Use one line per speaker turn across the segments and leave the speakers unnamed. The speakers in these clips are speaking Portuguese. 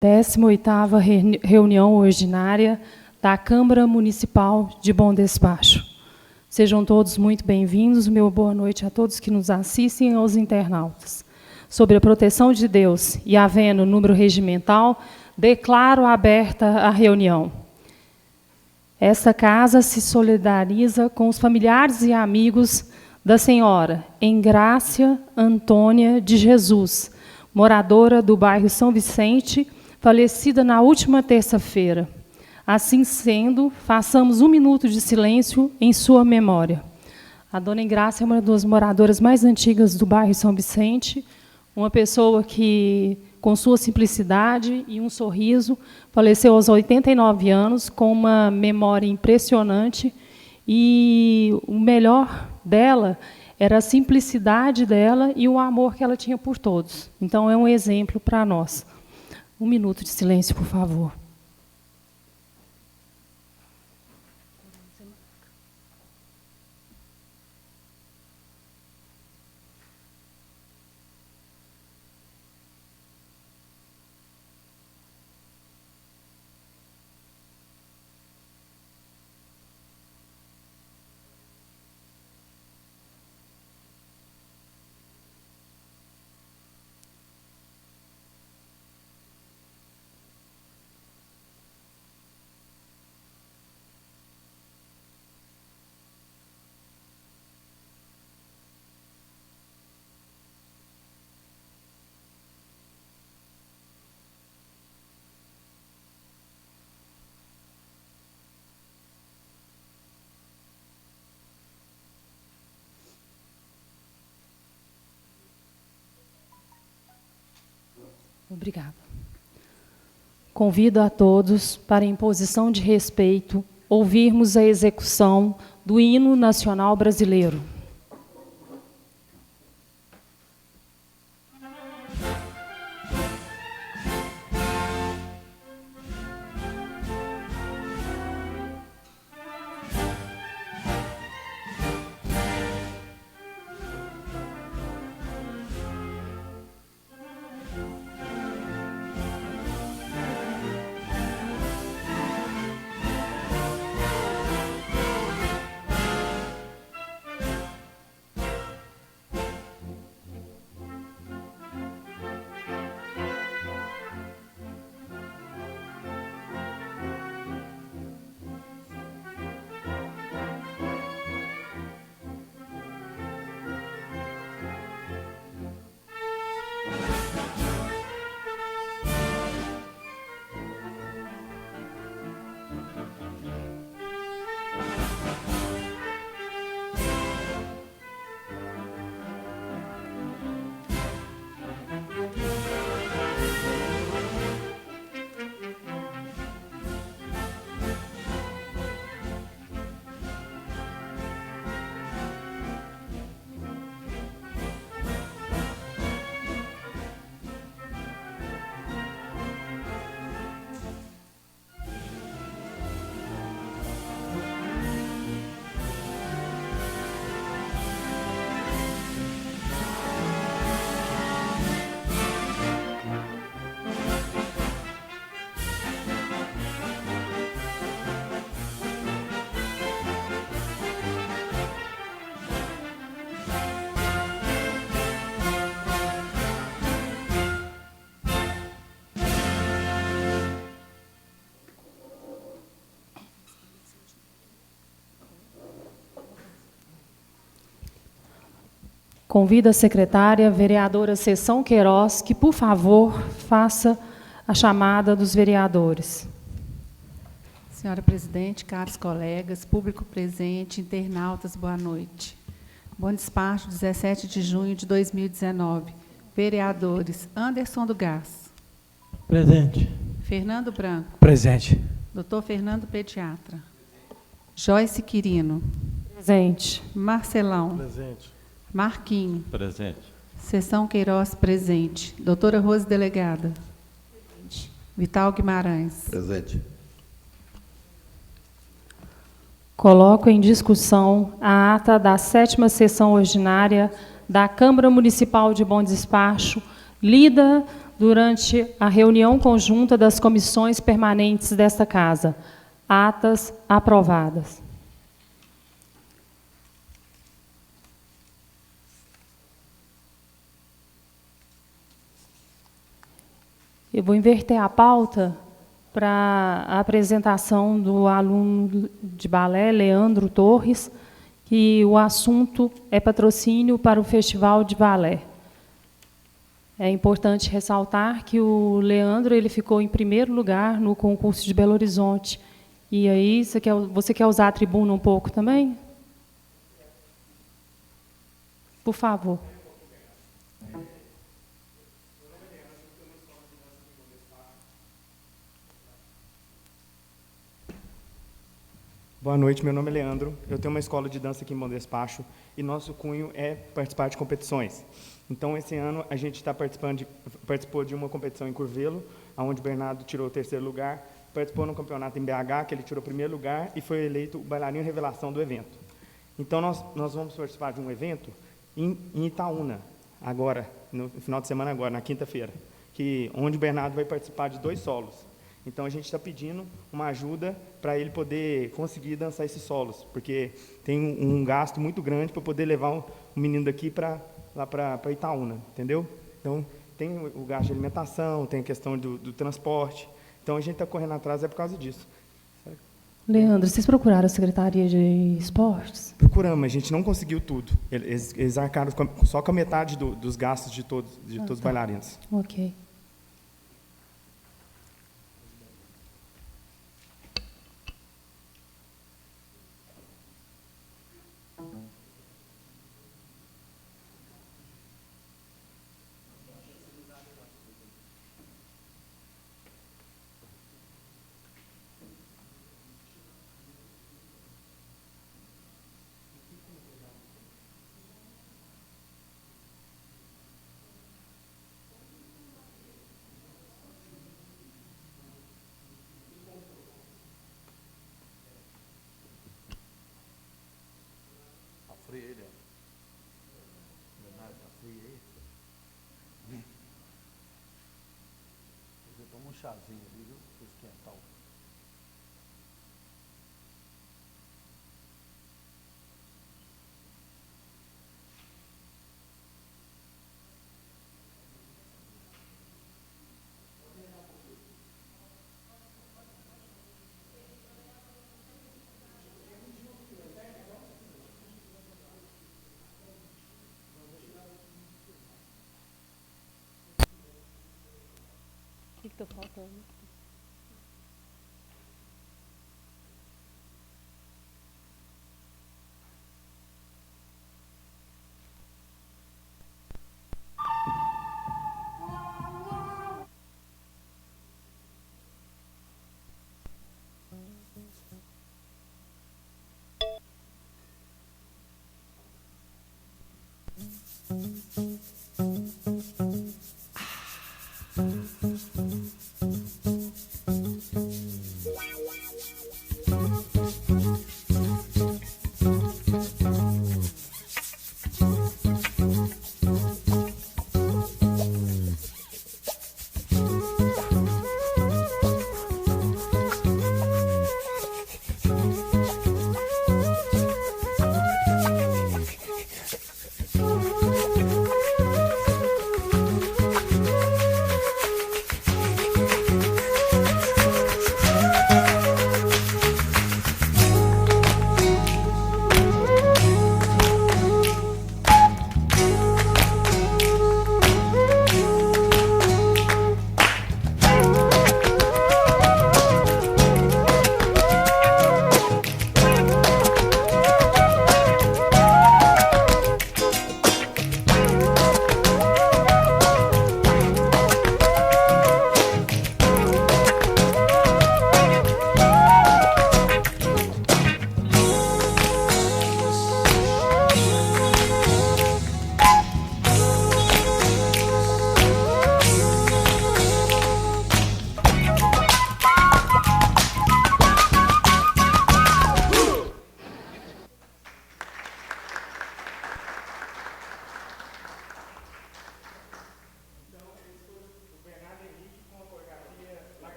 18ª reunião ordinária da Câmara Municipal de Bom Despacho. Sejam todos muito bem-vindos. Meu boa noite a todos que nos assistem e aos internautas. Sobre a proteção de Deus e havendo número regimental, declaro aberta a reunião. Esta casa se solidariza com os familiares e amigos da senhora Engrácia Antônia de Jesus, moradora do bairro São Vicente, falecida na última terça-feira. Assim sendo, façamos 1 minuto de silêncio em sua memória. A dona Engrácia é uma das moradoras mais antigas do bairro São Vicente, uma pessoa que, com sua simplicidade e um sorriso, faleceu aos 89 anos, com uma memória impressionante, e o melhor dela era a simplicidade dela e o amor que ela tinha por todos. Então, é um exemplo para nós. 1 minuto de silêncio, por favor. Obrigada. Convido a todos para, em posição de respeito, ouvirmos a execução do Hino Nacional Brasileiro. Convido a secretária, vereadora Seção Queiroz, que, por favor, faça a chamada dos vereadores.
Senhora presidente, caros colegas, público presente, internautas, boa noite. Bom Despacho, 17 de junho de 2019. Vereadores: Anderson do Gás.
Presente.
Fernando Branco.
Presente.
Doutor Fernando Pediatra. Joyce Quirino.
Presente.
Marcelão.
Presente.
Marquinho.
Presente.
Seção Queiroz, presente. Doutora Rose Delegada. Presente. Vital Guimarães.
Presente.
Coloco em discussão a ata da 7ª sessão ordinária da Câmara Municipal de Bom Despacho, lida durante a reunião conjunta das comissões permanentes desta Casa. Atas aprovadas. Eu vou inverter a pauta para a apresentação do aluno de balé, Leandro Torres, que o assunto é patrocínio para o Festival de Balé. É importante ressaltar que o Leandro ele ficou em primeiro lugar no concurso de Belo Horizonte. E aí, você quer usar a tribuna um pouco também? Por favor.
Boa noite, meu nome é Leandro, eu tenho uma escola de dança aqui em Bom Despacho e nosso cunho é participar de competições. Então, esse ano, a gente participou de uma competição em Curvelo, onde o Bernardo tirou o 3º lugar, participou no campeonato em BH, que ele tirou o 1º lugar e foi eleito o bailarino revelação do evento. Então, nós vamos participar de um evento em Itaúna, agora, no final de semana agora, na quinta-feira, onde o Bernardo vai participar de 2 solos. Então, a gente está pedindo uma ajuda para ele poder conseguir dançar esses solos, porque tem um gasto muito grande para poder levar o menino daqui lá para Itaúna, entendeu? Então, tem o gasto de alimentação, tem a questão do transporte. Então, a gente está correndo atrás por causa disso.
Leandro, vocês procuraram a Secretaria de Esportes?
Procuramos, mas a gente não conseguiu tudo. Eles arcaram só com a metade dos gastos de todos os bailarinos.
Ok.
Frio ele, Bernardo, tá frio aí? Eu tomo um chazinho ali, viu? Pra esquentar o...
O que está faltando?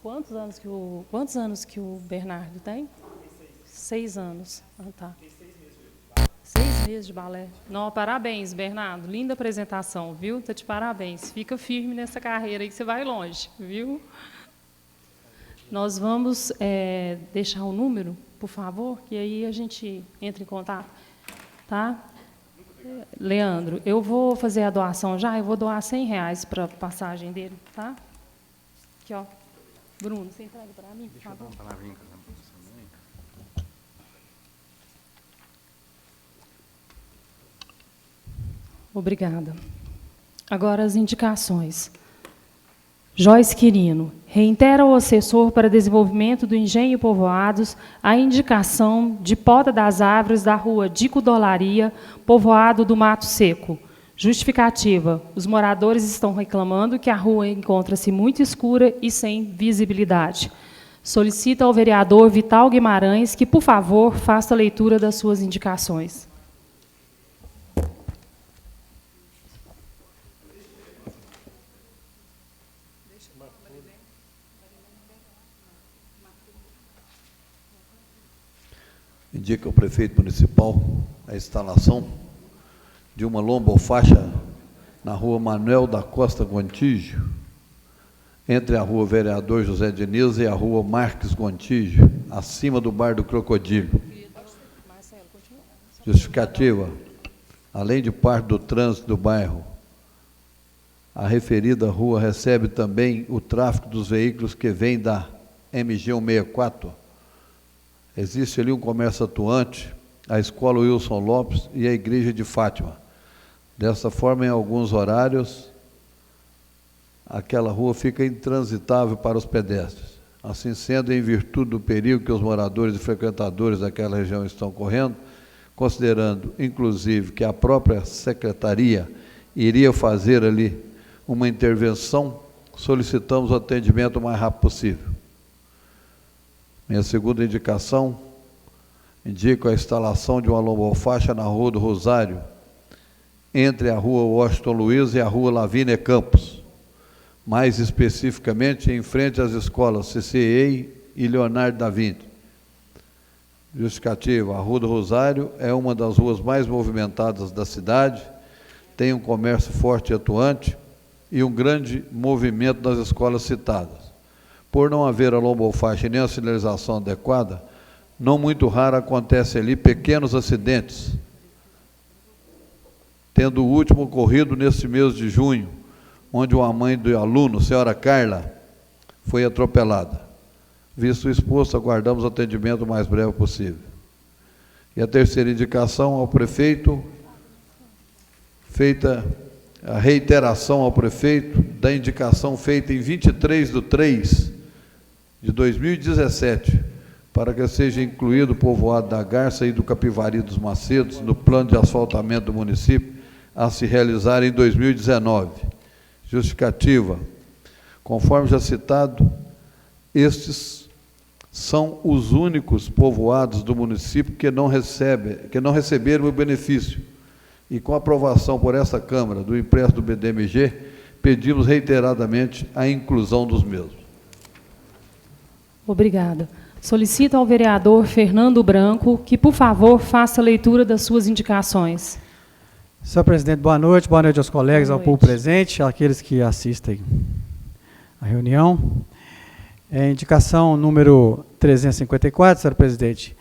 Quantos anos que o Bernardo tem? 6 anos. Ah, tá. 6 meses de balé. Não, parabéns, Bernardo. Linda apresentação, viu? Tá de parabéns. Fica firme nessa carreira aí que você vai longe, viu? Nós vamos deixar o número, por favor, que aí a gente entra em contato. Tá? Leandro, eu vou fazer a doação já, eu vou doar R$100 para a passagem dele, tá? Aqui, ó. Bruno, você entrega para mim, por favor?
Deixa eu dar uma palavrinha com a também.
Obrigada. Agora as indicações. Joyce Quirino, reitera ao assessor para desenvolvimento do Engenho e Povoados a indicação de poda das árvores da rua Dico Dolaria, povoado do Mato Seco. Justificativa, os moradores estão reclamando que a rua encontra-se muito escura e sem visibilidade. Solicita ao vereador Vital Guimarães que, por favor, faça a leitura das suas indicações.
Indica ao prefeito municipal a instalação de uma lombofaixa na rua Manuel da Costa Gontijo, entre a rua Vereador José Diniz e a rua Marques Gontijo, acima do Bar do Crocodilo. Justificativa, além de parte do trânsito do bairro, a referida rua recebe também o tráfego dos veículos que vêm da MG 164. Existe ali um comércio atuante, a Escola Wilson Lopes e a Igreja de Fátima. Dessa forma, em alguns horários, aquela rua fica intransitável para os pedestres. Assim sendo, em virtude do perigo que os moradores e frequentadores daquela região estão correndo, considerando, inclusive, que a própria secretaria iria fazer ali uma intervenção, solicitamos o atendimento o mais rápido possível. Minha segunda indicação, indico a instalação de uma lombofaixa na Rua do Rosário, entre a Rua Washington Luiz e a Rua Lavínia Campos, mais especificamente em frente às escolas CCEI e Leonardo da Vinci. Justificativa, a Rua do Rosário é uma das ruas mais movimentadas da cidade, tem um comércio forte e atuante e um grande movimento das escolas citadas. Por não haver a lombofaixa e nem a sinalização adequada, não muito raro acontece ali pequenos acidentes, tendo o último ocorrido neste mês de junho, onde uma mãe do aluno, senhora Carla, foi atropelada. Visto o exposto, aguardamos o atendimento o mais breve possível. E a terceira indicação ao prefeito, feita a reiteração ao prefeito da indicação feita em 23/3/2017, para que seja incluído o povoado da Garça e do Capivari dos Macedos no plano de asfaltamento do município a se realizar em 2019. Justificativa, conforme já citado, estes são os únicos povoados do município que não receberam o benefício. E com aprovação por essa Câmara do empréstimo do BDMG, pedimos reiteradamente a inclusão dos mesmos.
Obrigada. Solicito ao vereador Fernando Branco que, por favor, faça a leitura das suas indicações.
Senhor presidente, boa noite aos colegas, ao público presente, àqueles que assistem à reunião. Indicação número 354, senhor presidente,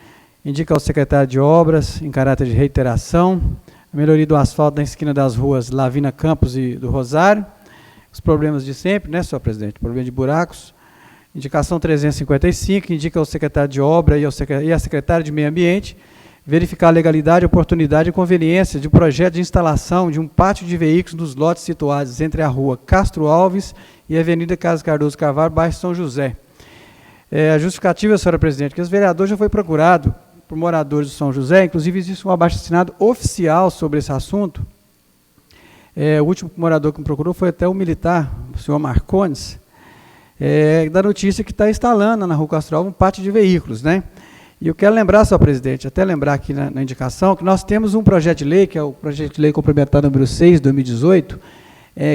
indica ao secretário de Obras, em caráter de reiteração, a melhoria do asfalto na esquina das ruas Lavina Campos e do Rosário, os problemas de sempre, né, senhor presidente, problema de buracos. Indicação 355, indica ao secretário de Obra e a secretária de Meio Ambiente verificar a legalidade, oportunidade e conveniência de um projeto de instalação de um pátio de veículos nos lotes situados entre a rua Castro Alves e a Avenida Carlos Cardoso Carvalho, bairro São José. A justificativa, senhora presidente, que os vereadores já foi procurado por moradores de São José, inclusive existe um abaixo-assinado oficial sobre esse assunto. O último morador que me procurou foi até o militar, o senhor Marcones, da notícia que está instalando na rua Castro Alves um pátio de veículos, né? E eu quero lembrar, senhor presidente, até lembrar aqui na indicação, que nós temos um projeto de lei, que é o projeto de lei complementar número 6, 2018,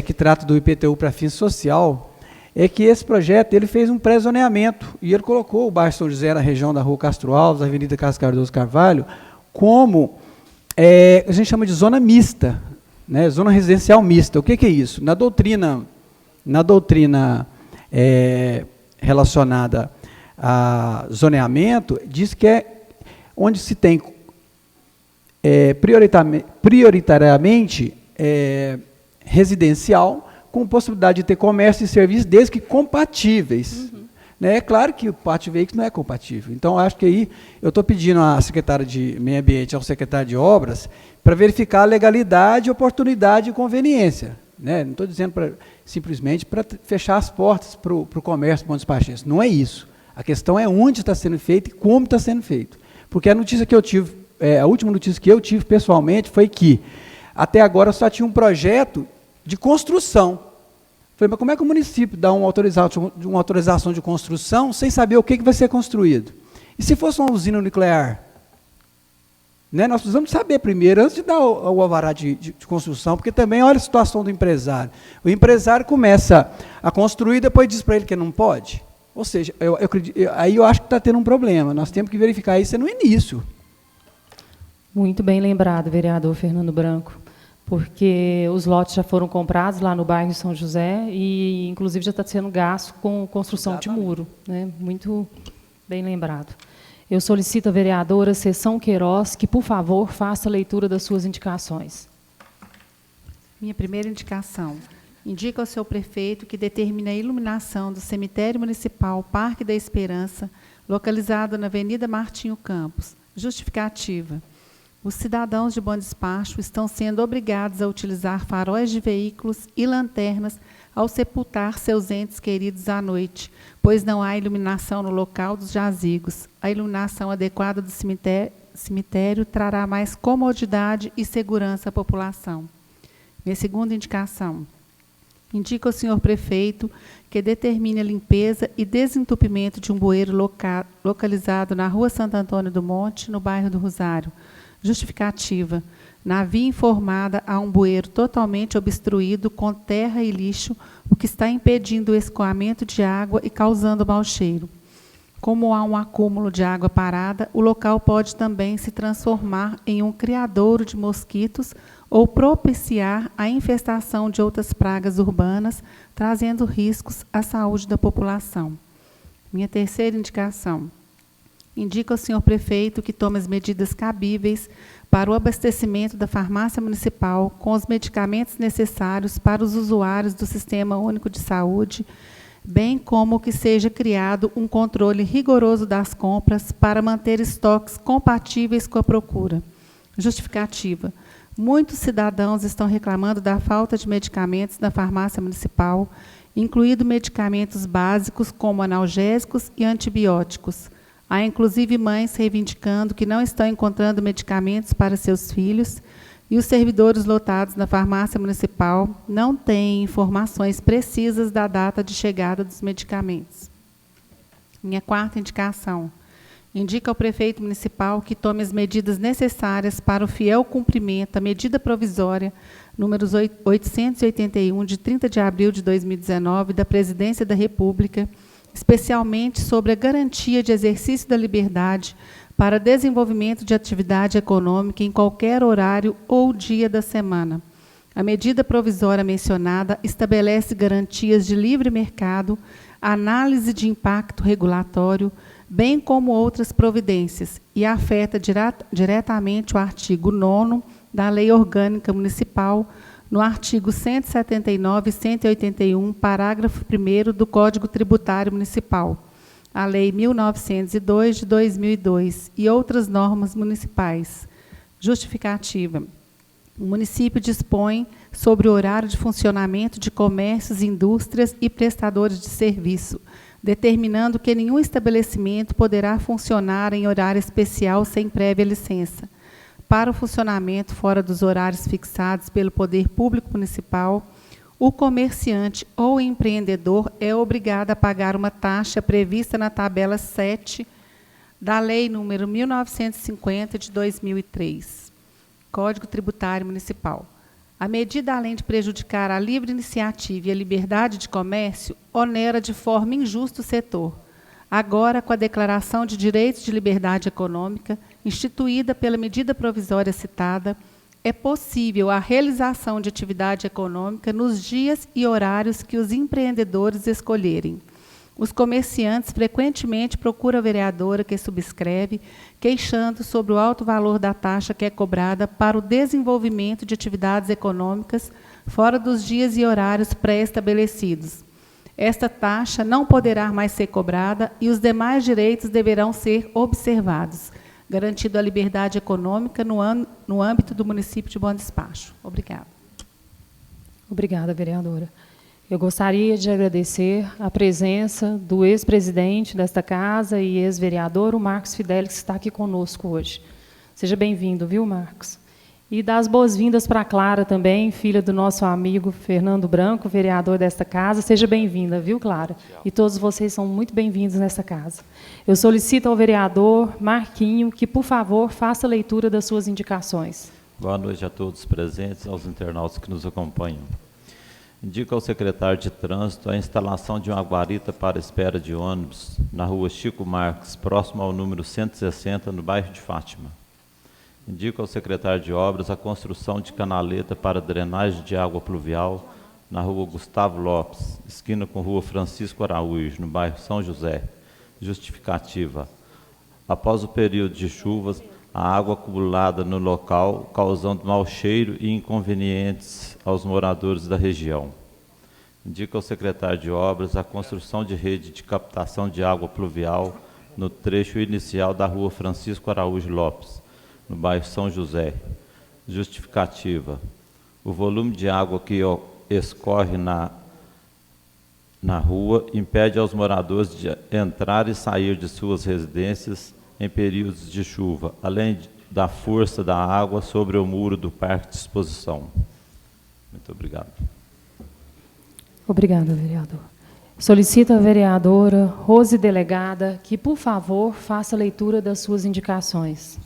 que trata do IPTU para fins social, é que esse projeto ele fez um pré-zoneamento e ele colocou o bairro São José na região da Rua Castro Alves, Avenida Carlos Cardoso Carvalho, como a gente chama de zona mista, né, zona residencial mista. O que é isso? Na doutrina relacionada a zoneamento, diz que é onde se tem prioritariamente residencial, com possibilidade de ter comércio e serviço, desde que compatíveis. Né? É claro que o pátio de veículos não é compatível. Então, acho que aí eu estou pedindo à secretária de Meio Ambiente, ao secretário de Obras, para verificar a legalidade, oportunidade e conveniência. Né? Não estou dizendo simplesmente para fechar as portas para o comércio bom despachense. Não é isso. A questão é onde está sendo feito e como está sendo feito. Porque a notícia que eu tive, a última notícia que eu tive pessoalmente foi que, até agora, só tinha um projeto de construção. Falei, mas como é que o município dá uma autorização de construção sem saber o que vai ser construído? E se fosse uma usina nuclear? Né, nós precisamos saber primeiro, antes de dar o alvará de construção, porque também olha a situação do empresário. O empresário começa a construir e depois diz para ele que não pode. Ou seja, aí eu acho que está tendo um problema. Nós temos que verificar isso no início.
Muito bem lembrado, vereador Fernando Branco, porque os lotes já foram comprados lá no bairro São José e, inclusive, já está sendo gasto com construção de muro. Né? Muito bem lembrado. Eu solicito à vereadora Sessão Queiroz que, por favor, faça a leitura das suas indicações.
Minha primeira indicação. Indica ao seu prefeito que determine a iluminação do cemitério municipal Parque da Esperança, localizado na Avenida Martinho Campos. Justificativa. Os cidadãos de Bom Despacho estão sendo obrigados a utilizar faróis de veículos e lanternas ao sepultar seus entes queridos à noite, pois não há iluminação no local dos jazigos. A iluminação adequada do cemitério trará mais comodidade e segurança à população. Minha segunda indicação. Indica ao senhor prefeito que determine a limpeza e desentupimento de um bueiro localizado na Rua Santo Antônio do Monte, no bairro do Rosário. Justificativa. Na via informada, há um bueiro totalmente obstruído com terra e lixo, o que está impedindo o escoamento de água e causando mau cheiro. Como há um acúmulo de água parada, o local pode também se transformar em um criadouro de mosquitos ou propiciar a infestação de outras pragas urbanas, trazendo riscos à saúde da população. Minha terceira indicação. Indica ao senhor prefeito que tome as medidas cabíveis para o abastecimento da farmácia municipal com os medicamentos necessários para os usuários do Sistema Único de Saúde, bem como que seja criado um controle rigoroso das compras para manter estoques compatíveis com a procura. Justificativa. Muitos cidadãos estão reclamando da falta de medicamentos na farmácia municipal, incluindo medicamentos básicos como analgésicos e antibióticos. Há, inclusive, mães reivindicando que não estão encontrando medicamentos para seus filhos e os servidores lotados na farmácia municipal não têm informações precisas da data de chegada dos medicamentos. Minha quarta indicação. Indica ao prefeito municipal que tome as medidas necessárias para o fiel cumprimento da medida provisória número 881, de 30 de abril de 2019, da Presidência da República, especialmente sobre a garantia de exercício da liberdade para desenvolvimento de atividade econômica em qualquer horário ou dia da semana. A medida provisória mencionada estabelece garantias de livre mercado, análise de impacto regulatório, bem como outras providências, e afeta diretamente o artigo 9º da Lei Orgânica Municipal, no artigo 179 e 181, parágrafo 1º do Código Tributário Municipal, a Lei 1902 de 2002 e outras normas municipais. Justificativa. O município dispõe sobre o horário de funcionamento de comércios, indústrias e prestadores de serviço, determinando que nenhum estabelecimento poderá funcionar em horário especial sem prévia licença. Para o funcionamento fora dos horários fixados pelo Poder Público Municipal, o comerciante ou empreendedor é obrigado a pagar uma taxa prevista na tabela 7 da Lei nº 1950, de 2003, Código Tributário Municipal. A medida, além de prejudicar a livre iniciativa e a liberdade de comércio, onera de forma injusta o setor. Agora, com a Declaração de Direitos de Liberdade Econômica, instituída pela medida provisória citada, é possível a realização de atividade econômica nos dias e horários que os empreendedores escolherem. Os comerciantes frequentemente procuram a vereadora que subscreve, queixando sobre o alto valor da taxa que é cobrada para o desenvolvimento de atividades econômicas fora dos dias e horários pré-estabelecidos. Esta taxa não poderá mais ser cobrada e os demais direitos deverão ser observados, garantindo a liberdade econômica no âmbito do município de Bom Despacho. Obrigada.
Obrigada, vereadora. Eu gostaria de agradecer a presença do ex-presidente desta casa e ex-vereador, o Marcos Fidelis, que está aqui conosco hoje. Seja bem-vindo, viu, Marcos? E dar as boas-vindas para a Clara também, filha do nosso amigo Fernando Branco, vereador desta casa. Seja bem-vinda, viu, Clara? E todos vocês são muito bem-vindos nessa casa. Eu solicito ao vereador Marquinho que, por favor, faça a leitura das suas indicações.
Boa noite a todos os presentes, aos internautas que nos acompanham. Indica ao secretário de Trânsito a instalação de uma guarita para espera de ônibus na rua Chico Marques, próximo ao número 160, no bairro de Fátima. Indica ao secretário de Obras a construção de canaleta para drenagem de água pluvial na rua Gustavo Lopes, esquina com rua Francisco Araújo, no bairro São José. Justificativa. Após o período de chuvas, a água acumulada no local, causando mau cheiro e inconvenientes aos moradores da região. Indica ao secretário de Obras a construção de rede de captação de água pluvial no trecho inicial da rua Francisco Araújo Lopes, no bairro São José. Justificativa. O volume de água que escorre na rua impede aos moradores de entrar e sair de suas residências em períodos de chuva, além da força da água sobre o muro do parque de exposição. Muito obrigado.
Obrigada, vereador. Solicito à vereadora Rose Delegada que, por favor, faça a leitura das suas indicações.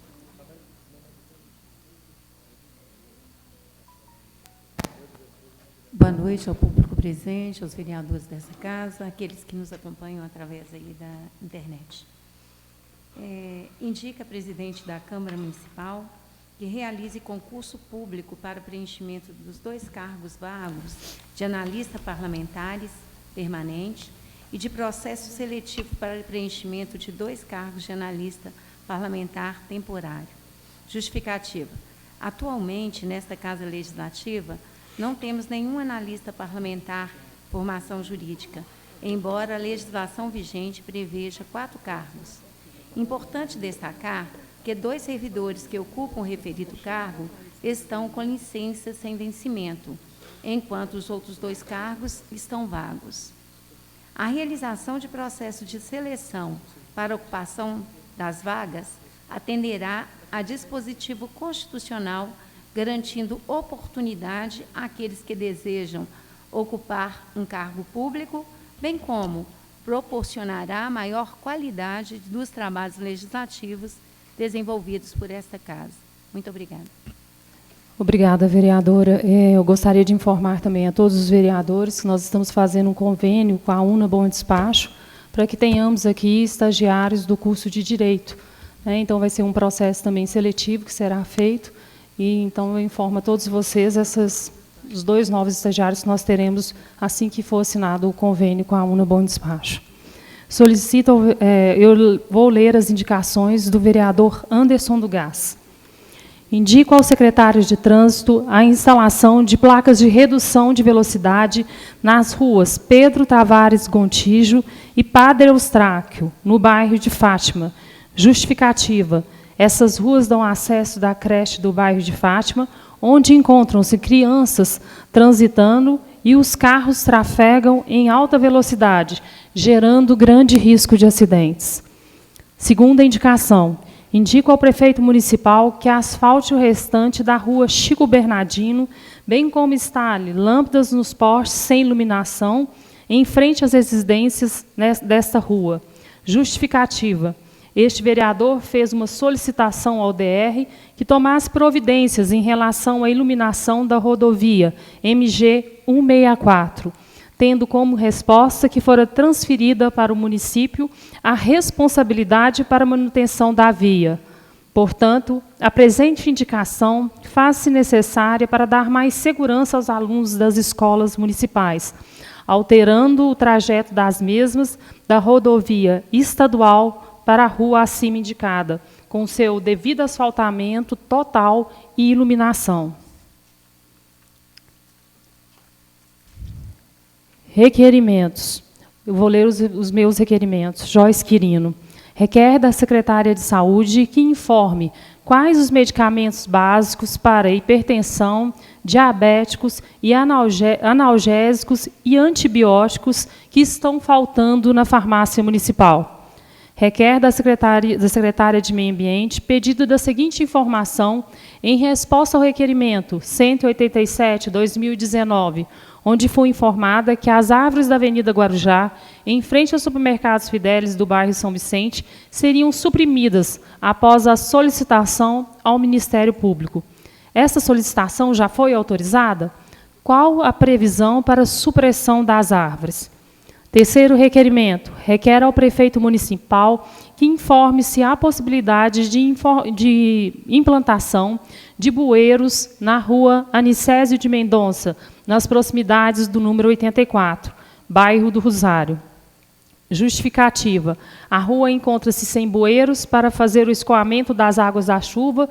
Boa noite ao público presente, aos vereadores dessa casa, aqueles que nos acompanham através aí da internet. Indica a presidente da Câmara Municipal que realize concurso público para preenchimento dos 2 cargos vagos de analista parlamentares permanente e de processo seletivo para preenchimento de 2 cargos de analista parlamentar temporário. Justificativa. Atualmente, nesta Casa Legislativa, não temos nenhum analista parlamentar formação jurídica, embora a legislação vigente preveja 4 cargos. Importante destacar que 2 servidores que ocupam o referido cargo estão com licença sem vencimento, enquanto os outros 2 cargos estão vagos. A realização de processo de seleção para a ocupação das vagas atenderá a dispositivo constitucional, garantindo oportunidade àqueles que desejam ocupar um cargo público, bem como proporcionará maior qualidade dos trabalhos legislativos desenvolvidos por esta casa. Muito obrigada.
Obrigada, vereadora. Eu gostaria de informar também a todos os vereadores que nós estamos fazendo um convênio com a UNA Bom Despacho para que tenhamos aqui estagiários do curso de Direito. Então, vai ser um processo também seletivo que será feito. E, então, eu informo a todos vocês os 2 novos estagiários que nós teremos assim que for assinado o convênio com a UNA Bom Despacho. Solicito, eu vou ler as indicações do vereador Anderson do Gás. Indico ao secretário de Trânsito a instalação de placas de redução de velocidade nas ruas Pedro Tavares Gontijo e Padre Eustráquio, no bairro de Fátima. Justificativa. Essas ruas dão acesso da creche do bairro de Fátima, onde encontram-se crianças transitando e os carros trafegam em alta velocidade, gerando grande risco de acidentes. Segunda indicação. Indico ao prefeito municipal que asfalte o restante da rua Chico Bernardino, bem como instale lâmpadas nos postes sem iluminação em frente às residências desta rua. Justificativa. Este vereador fez uma solicitação ao DR que tomasse providências em relação à iluminação da rodovia MG 164, tendo como resposta que fora transferida para o município a responsabilidade para a manutenção da via. Portanto, a presente indicação faz-se necessária para dar mais segurança aos alunos das escolas municipais, alterando o trajeto das mesmas da rodovia estadual para a rua acima indicada, com seu devido asfaltamento total e iluminação. Requerimentos. Eu vou ler os meus requerimentos. Joyce Quirino. Requer da Secretária de Saúde que informe quais os medicamentos básicos para hipertensão, diabéticos e analgésicos e antibióticos que estão faltando na farmácia municipal. Requer da Secretária de Meio Ambiente pedido da seguinte informação em resposta ao requerimento 187/2019, onde foi informada que as árvores da Avenida Guarujá, em frente aos supermercados Fidélis do bairro São Vicente, seriam suprimidas após a solicitação ao Ministério Público. Essa solicitação já foi autorizada? Qual a previsão para a supressão das árvores? Terceiro requerimento, requer ao prefeito municipal que informe se há possibilidade de implantação de bueiros na rua Anicésio de Mendonça, nas proximidades do número 84, bairro do Rosário. Justificativa. A rua encontra-se sem bueiros para fazer o escoamento das águas da chuva,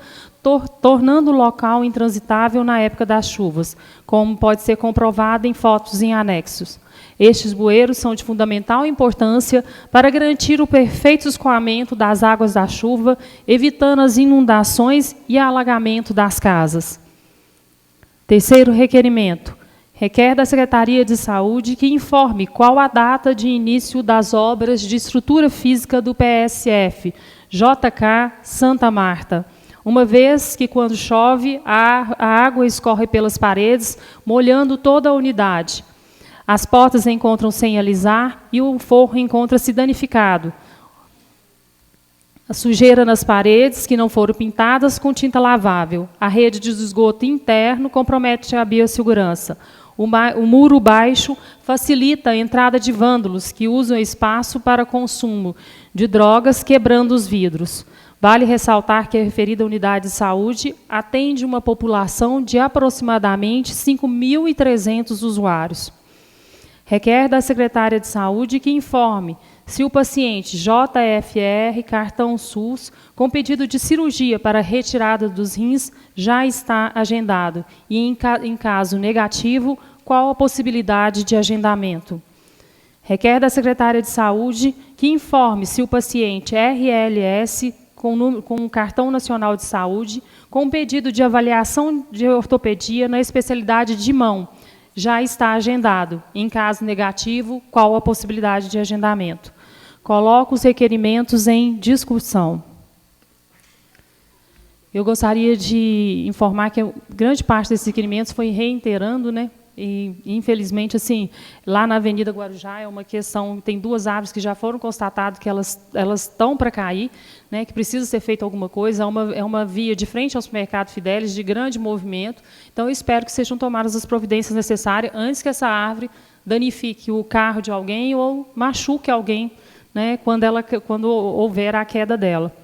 tornando o local intransitável na época das chuvas, como pode ser comprovado em fotos em anexos. Estes bueiros são de fundamental importância para garantir o perfeito escoamento das águas da chuva, evitando as inundações e alagamento das casas. Terceiro requerimento. Requer da Secretaria de Saúde que informe qual a data de início das obras de estrutura física do PSF, JK Santa Marta, uma vez que, quando chove, a água escorre pelas paredes, molhando toda a unidade. As portas encontram-se sem alisar e o forro encontra-se danificado. A sujeira nas paredes, que não foram pintadas com tinta lavável. A rede de esgoto interno compromete a biossegurança. O muro baixo facilita a entrada de vândalos que usam espaço para consumo de drogas, quebrando os vidros. Vale ressaltar que a referida unidade de saúde atende uma população de aproximadamente 5.300 usuários. Requer da Secretária de Saúde que informe se o paciente JFR, cartão SUS, com pedido de cirurgia para retirada dos rins, já está agendado e, em caso negativo, qual a possibilidade de agendamento. Requer da Secretária de Saúde que informe se o paciente RLS, com cartão nacional de saúde, com pedido de avaliação de ortopedia na especialidade de mão, já está agendado. Em caso negativo, qual a possibilidade de agendamento? Coloco os requerimentos em discussão. Eu gostaria de informar que grande parte desses requerimentos foi reiterando, né? E, infelizmente, assim, lá na Avenida Guarujá é uma questão, tem duas árvores que já foram constatadas que elas estão para cair, né, que precisa ser feita alguma coisa, é uma via de frente ao supermercado Fidélis de grande movimento, então eu espero que sejam tomadas as providências necessárias antes que essa árvore danifique o carro de alguém ou machuque alguém, né, quando houver a queda dela.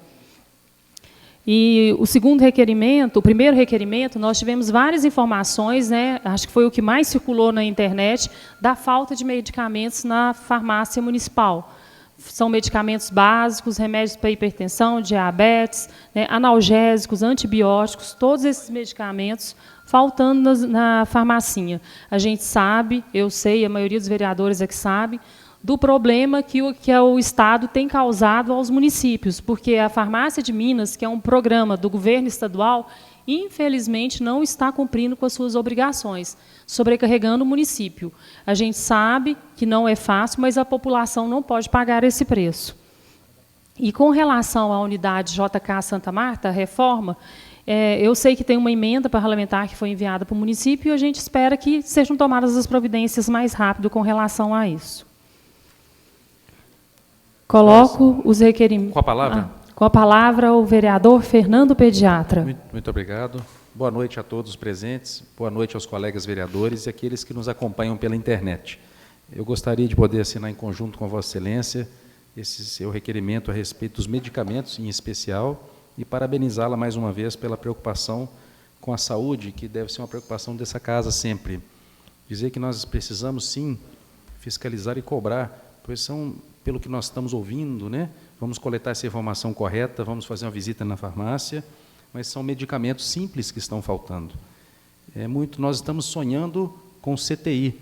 E o segundo requerimento, o primeiro requerimento, nós tivemos várias informações, né, acho que foi o que mais circulou na internet, da falta de medicamentos na farmácia municipal. São medicamentos básicos, remédios para hipertensão, diabetes, né, analgésicos, antibióticos, todos esses medicamentos faltando na farmacinha. A gente sabe, eu sei, a maioria dos vereadores aqui sabe, do problema que o Estado tem causado aos municípios, porque a Farmácia de Minas, que é um programa do governo estadual, infelizmente não está cumprindo com as suas obrigações, sobrecarregando o município. A gente sabe que não é fácil, mas a população não pode pagar esse preço. E com relação à unidade JK Santa Marta, a reforma, eu sei que tem uma emenda parlamentar que foi enviada para o município e a gente espera que sejam tomadas as providências mais rápido com relação a isso. Coloco os requerimentos.
Com a palavra?
Com a palavra, o vereador Fernando Pediatra.
Muito obrigado. Boa noite a todos os presentes, boa noite aos colegas vereadores e aqueles que nos acompanham pela internet. Eu gostaria de poder assinar em conjunto com Vossa Excelência esse seu requerimento a respeito dos medicamentos, em especial, e parabenizá-la mais uma vez pela preocupação com a saúde, que deve ser uma preocupação dessa casa sempre. Dizer que nós precisamos, sim, fiscalizar e cobrar, pois são, pelo que nós estamos ouvindo, né? Vamos coletar essa informação correta, vamos fazer uma visita na farmácia, mas são medicamentos simples que estão faltando. Nós estamos sonhando com CTI,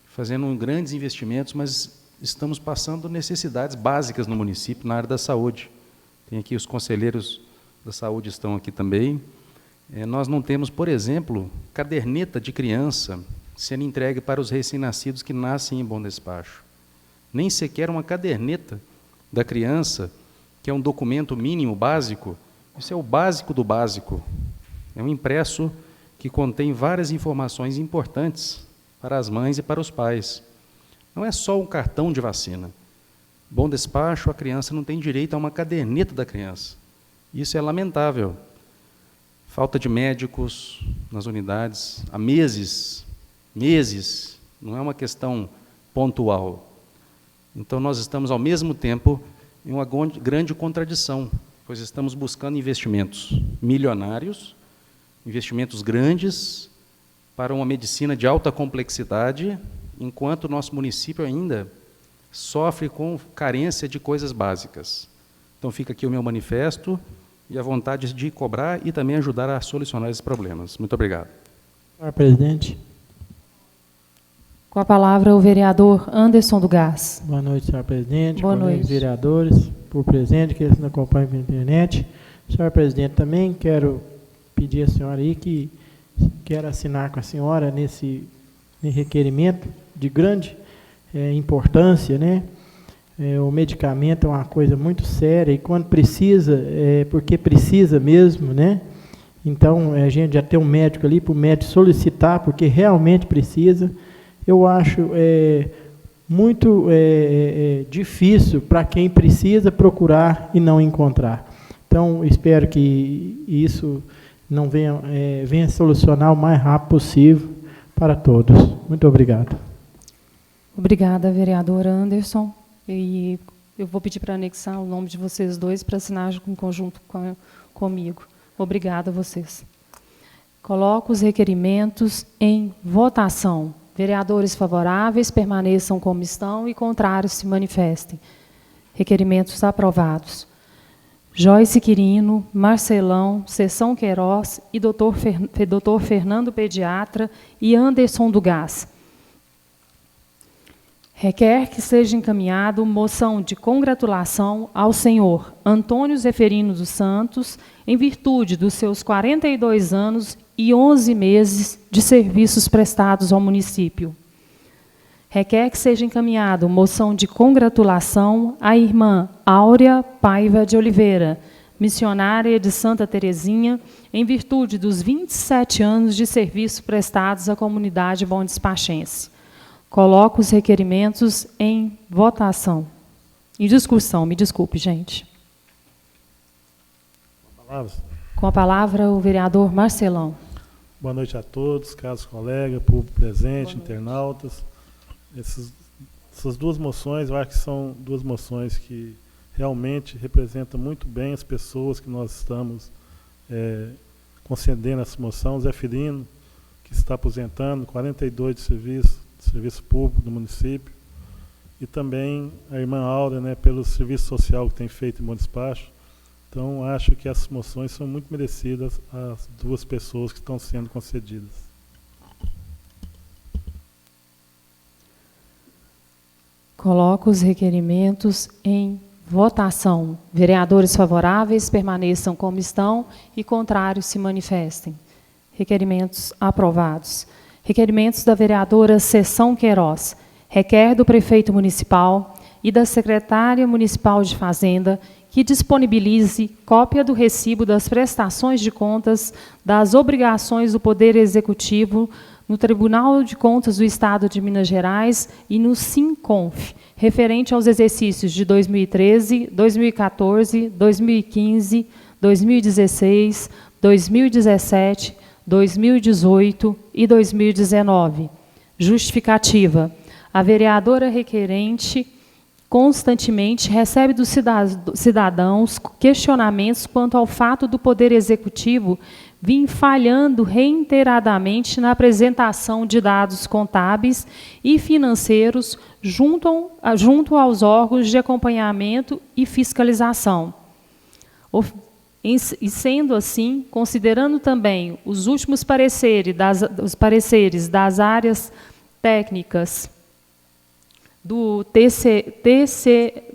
fazendo grandes investimentos, mas estamos passando necessidades básicas no município, na área da saúde. Tem aqui os conselheiros da saúde estão aqui também. Nós não temos, por exemplo, caderneta de criança sendo entregue para os recém-nascidos que nascem em Bom Despacho. Nem sequer uma caderneta da criança, que é um documento mínimo, básico. Isso é o básico do básico. É um impresso que contém várias informações importantes para as mães e para os pais. Não é só um cartão de vacina. Bom Despacho, a criança não tem direito a uma caderneta da criança. Isso é lamentável. Falta de médicos nas unidades há meses, não é uma questão pontual. Então, nós estamos, ao mesmo tempo, em uma grande contradição, pois estamos buscando investimentos milionários, investimentos grandes, para uma medicina de alta complexidade, enquanto o nosso município ainda sofre com carência de coisas básicas. Então, fica aqui o meu manifesto e a vontade de cobrar e também ajudar a solucionar esses problemas. Muito obrigado.
Senhor presidente.
Com a palavra, o vereador Anderson do Gás.
Boa noite, senhor presidente.
Boa noite.
Vereadores, por presente, que nos acompanham pela internet. Senhor presidente, também quero pedir à senhora aí que quero assinar com a senhora nesse requerimento de grande importância, né? O medicamento é uma coisa muito séria e quando precisa, porque precisa mesmo, né? Então, a gente já tem um médico ali para o médico solicitar, porque realmente precisa. Eu acho muito difícil para quem precisa procurar e não encontrar. Então, espero que isso não venha solucionar o mais rápido possível para todos. Muito obrigado.
Obrigada, vereador Anderson. E eu vou pedir para anexar o nome de vocês dois para assinar em conjunto comigo. Obrigada a vocês. Coloco os requerimentos em votação. Vereadores favoráveis permaneçam como estão e contrários se manifestem. Requerimentos aprovados. Joyce Quirino, Marcelão, Sessão Queiroz e Dr. Fernando Pediatra e Anderson do Gás. Requer que seja encaminhado moção de congratulação ao senhor Antônio Zeferino dos Santos, em virtude dos seus 42 anos e 11 meses de serviços prestados ao município. Requer que seja encaminhado moção de congratulação à irmã Áurea Paiva de Oliveira, missionária de Santa Terezinha, em virtude dos 27 anos de serviço prestados à comunidade bondespachense. Coloco os requerimentos em votação. Em discussão, me desculpe, gente. Com a palavra, o vereador Marcelão.
Boa noite a todos, caros colegas, público presente, internautas. Essas duas moções, eu acho que são duas moções que realmente representam muito bem as pessoas que nós estamos concedendo essa moção. Zé Firino, que está aposentando, 42 de serviço público do município, e também a irmã Áurea, né, pelo serviço social que tem feito em Bom Despacho. Então, acho que essas moções são muito merecidas às duas pessoas que estão sendo concedidas.
Coloco os requerimentos em votação. Vereadores favoráveis permaneçam como estão e contrários se manifestem. Requerimentos aprovados. Requerimentos da vereadora Sessão Queiroz. Requer do prefeito municipal e da secretária municipal de Fazenda que disponibilize cópia do recibo das prestações de contas das obrigações do Poder Executivo no Tribunal de Contas do Estado de Minas Gerais e no SINCONF, referente aos exercícios de 2013, 2014, 2015, 2016, 2017, 2018 e 2019. Justificativa. A vereadora requerente constantemente recebe dos cidadãos questionamentos quanto ao fato do Poder Executivo vir falhando reiteradamente na apresentação de dados contábeis e financeiros junto aos órgãos de acompanhamento e fiscalização. E sendo assim, considerando também os últimos pareceres das áreas técnicas do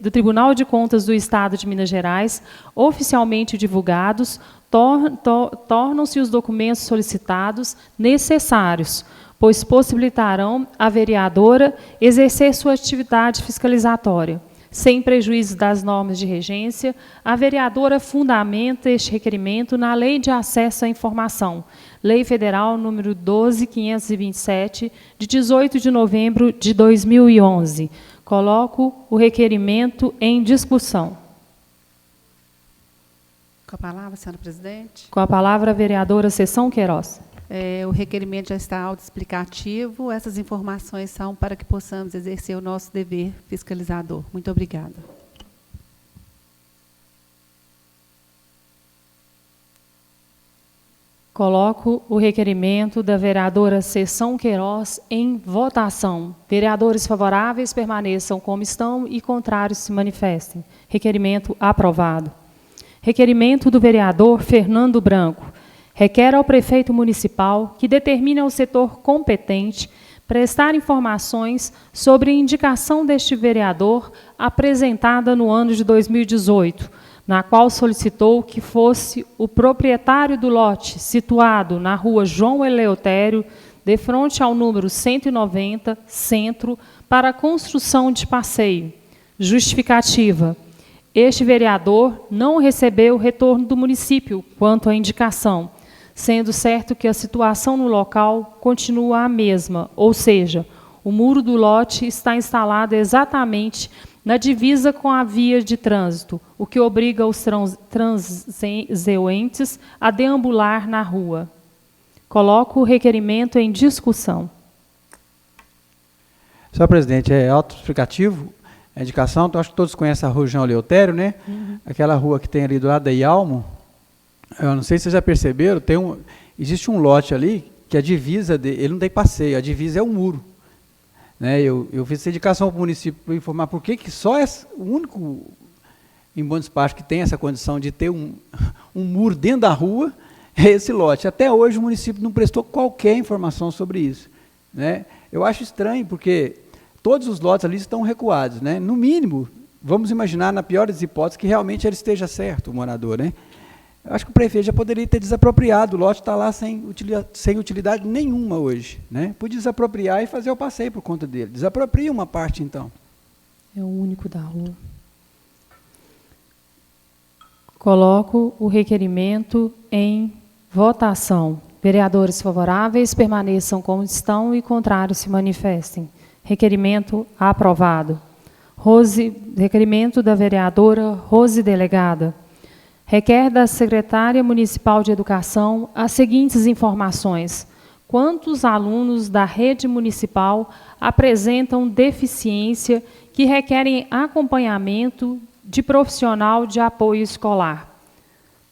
do Tribunal de Contas do Estado de Minas Gerais, oficialmente divulgados, tornam-se os documentos solicitados necessários, pois possibilitarão à vereadora exercer sua atividade fiscalizatória. Sem prejuízo das normas de regência, a vereadora fundamenta este requerimento na Lei de Acesso à Informação, Lei Federal número 12.527, de 18 de novembro de 2011. Coloco o requerimento em discussão.
Com a palavra, senhora presidente.
Com a palavra, a vereadora Sessão Queiroz.
O requerimento já está autoexplicativo. Essas informações são para que possamos exercer o nosso dever fiscalizador. Muito obrigada.
Coloco o requerimento da vereadora Sessão Queiroz em votação. Vereadores favoráveis permaneçam como estão e contrários se manifestem. Requerimento aprovado. Requerimento do vereador Fernando Branco. Requer ao prefeito municipal que determine ao setor competente prestar informações sobre a indicação deste vereador apresentada no ano de 2018, na qual solicitou que fosse o proprietário do lote situado na rua João Eleutério, de frente ao número 190, centro, para a construção de passeio. Justificativa. Este vereador não recebeu retorno do município quanto à indicação, sendo certo que a situação no local continua a mesma, ou seja, o muro do lote está instalado exatamente na divisa com a via de trânsito, o que obriga os transeuntes a deambular na rua. Coloco o requerimento em discussão.
Senhor presidente, é autoexplicativo a indicação, então acho que todos conhecem a rua João Eleutério, né? Aquela rua que tem ali do lado da Ialmo. Eu não sei se vocês já perceberam, existe um lote ali que a divisa dele, ele não tem passeio, a divisa é um muro. Né? Eu fiz essa indicação para o município para informar por que só o único em Bom Despacho que tem essa condição de ter um muro dentro da rua é esse lote. Até hoje o município não prestou qualquer informação sobre isso. Né? Eu acho estranho, porque todos os lotes ali estão recuados. Né? No mínimo, vamos imaginar, na pior das hipóteses, que realmente ele esteja certo, o morador. Né? Eu acho que o prefeito já poderia ter desapropriado, o lote está lá sem utilidade nenhuma hoje. Né? Podia desapropriar e fazer o passeio por conta dele. Desapropria uma parte, então.
É o único da rua. Coloco o requerimento em votação. Vereadores favoráveis permaneçam como estão e contrários se manifestem. Requerimento aprovado. Requerimento da vereadora Rose Delegada. Requer da secretária municipal de educação as seguintes informações. Quantos alunos da rede municipal apresentam deficiência que requerem acompanhamento de profissional de apoio escolar?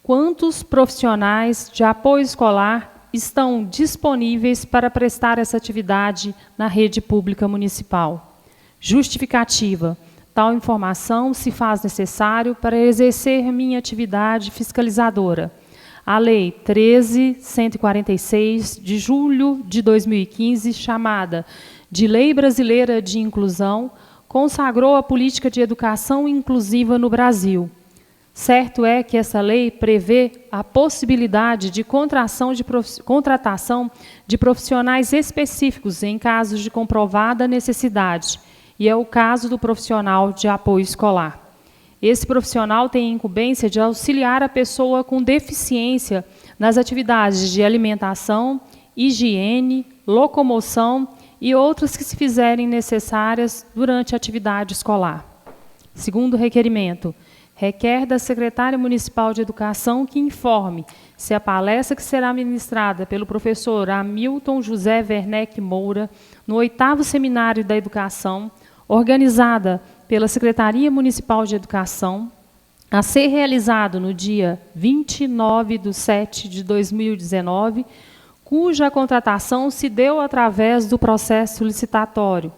Quantos profissionais de apoio escolar estão disponíveis para prestar essa atividade na rede pública municipal? Justificativa. Tal informação se faz necessário para exercer minha atividade fiscalizadora. A Lei 13.146, de julho de 2015, chamada de Lei Brasileira de Inclusão, consagrou a política de educação inclusiva no Brasil. Certo é que essa lei prevê a possibilidade de contratação de profissionais específicos em casos de comprovada necessidade, e é o caso do profissional de apoio escolar. Esse profissional tem a incumbência de auxiliar a pessoa com deficiência nas atividades de alimentação higiene, locomoção e outras que se fizerem necessárias durante a atividade escolar. Segundo requerimento, requer da secretária municipal de educação que informe se a palestra que será ministrada pelo professor Hamilton José Werneck Moura, no 8º Seminário da Educação, organizada pela Secretaria Municipal de Educação, a ser realizado no dia 29/7/2019, cuja contratação se deu através do processo licitatório,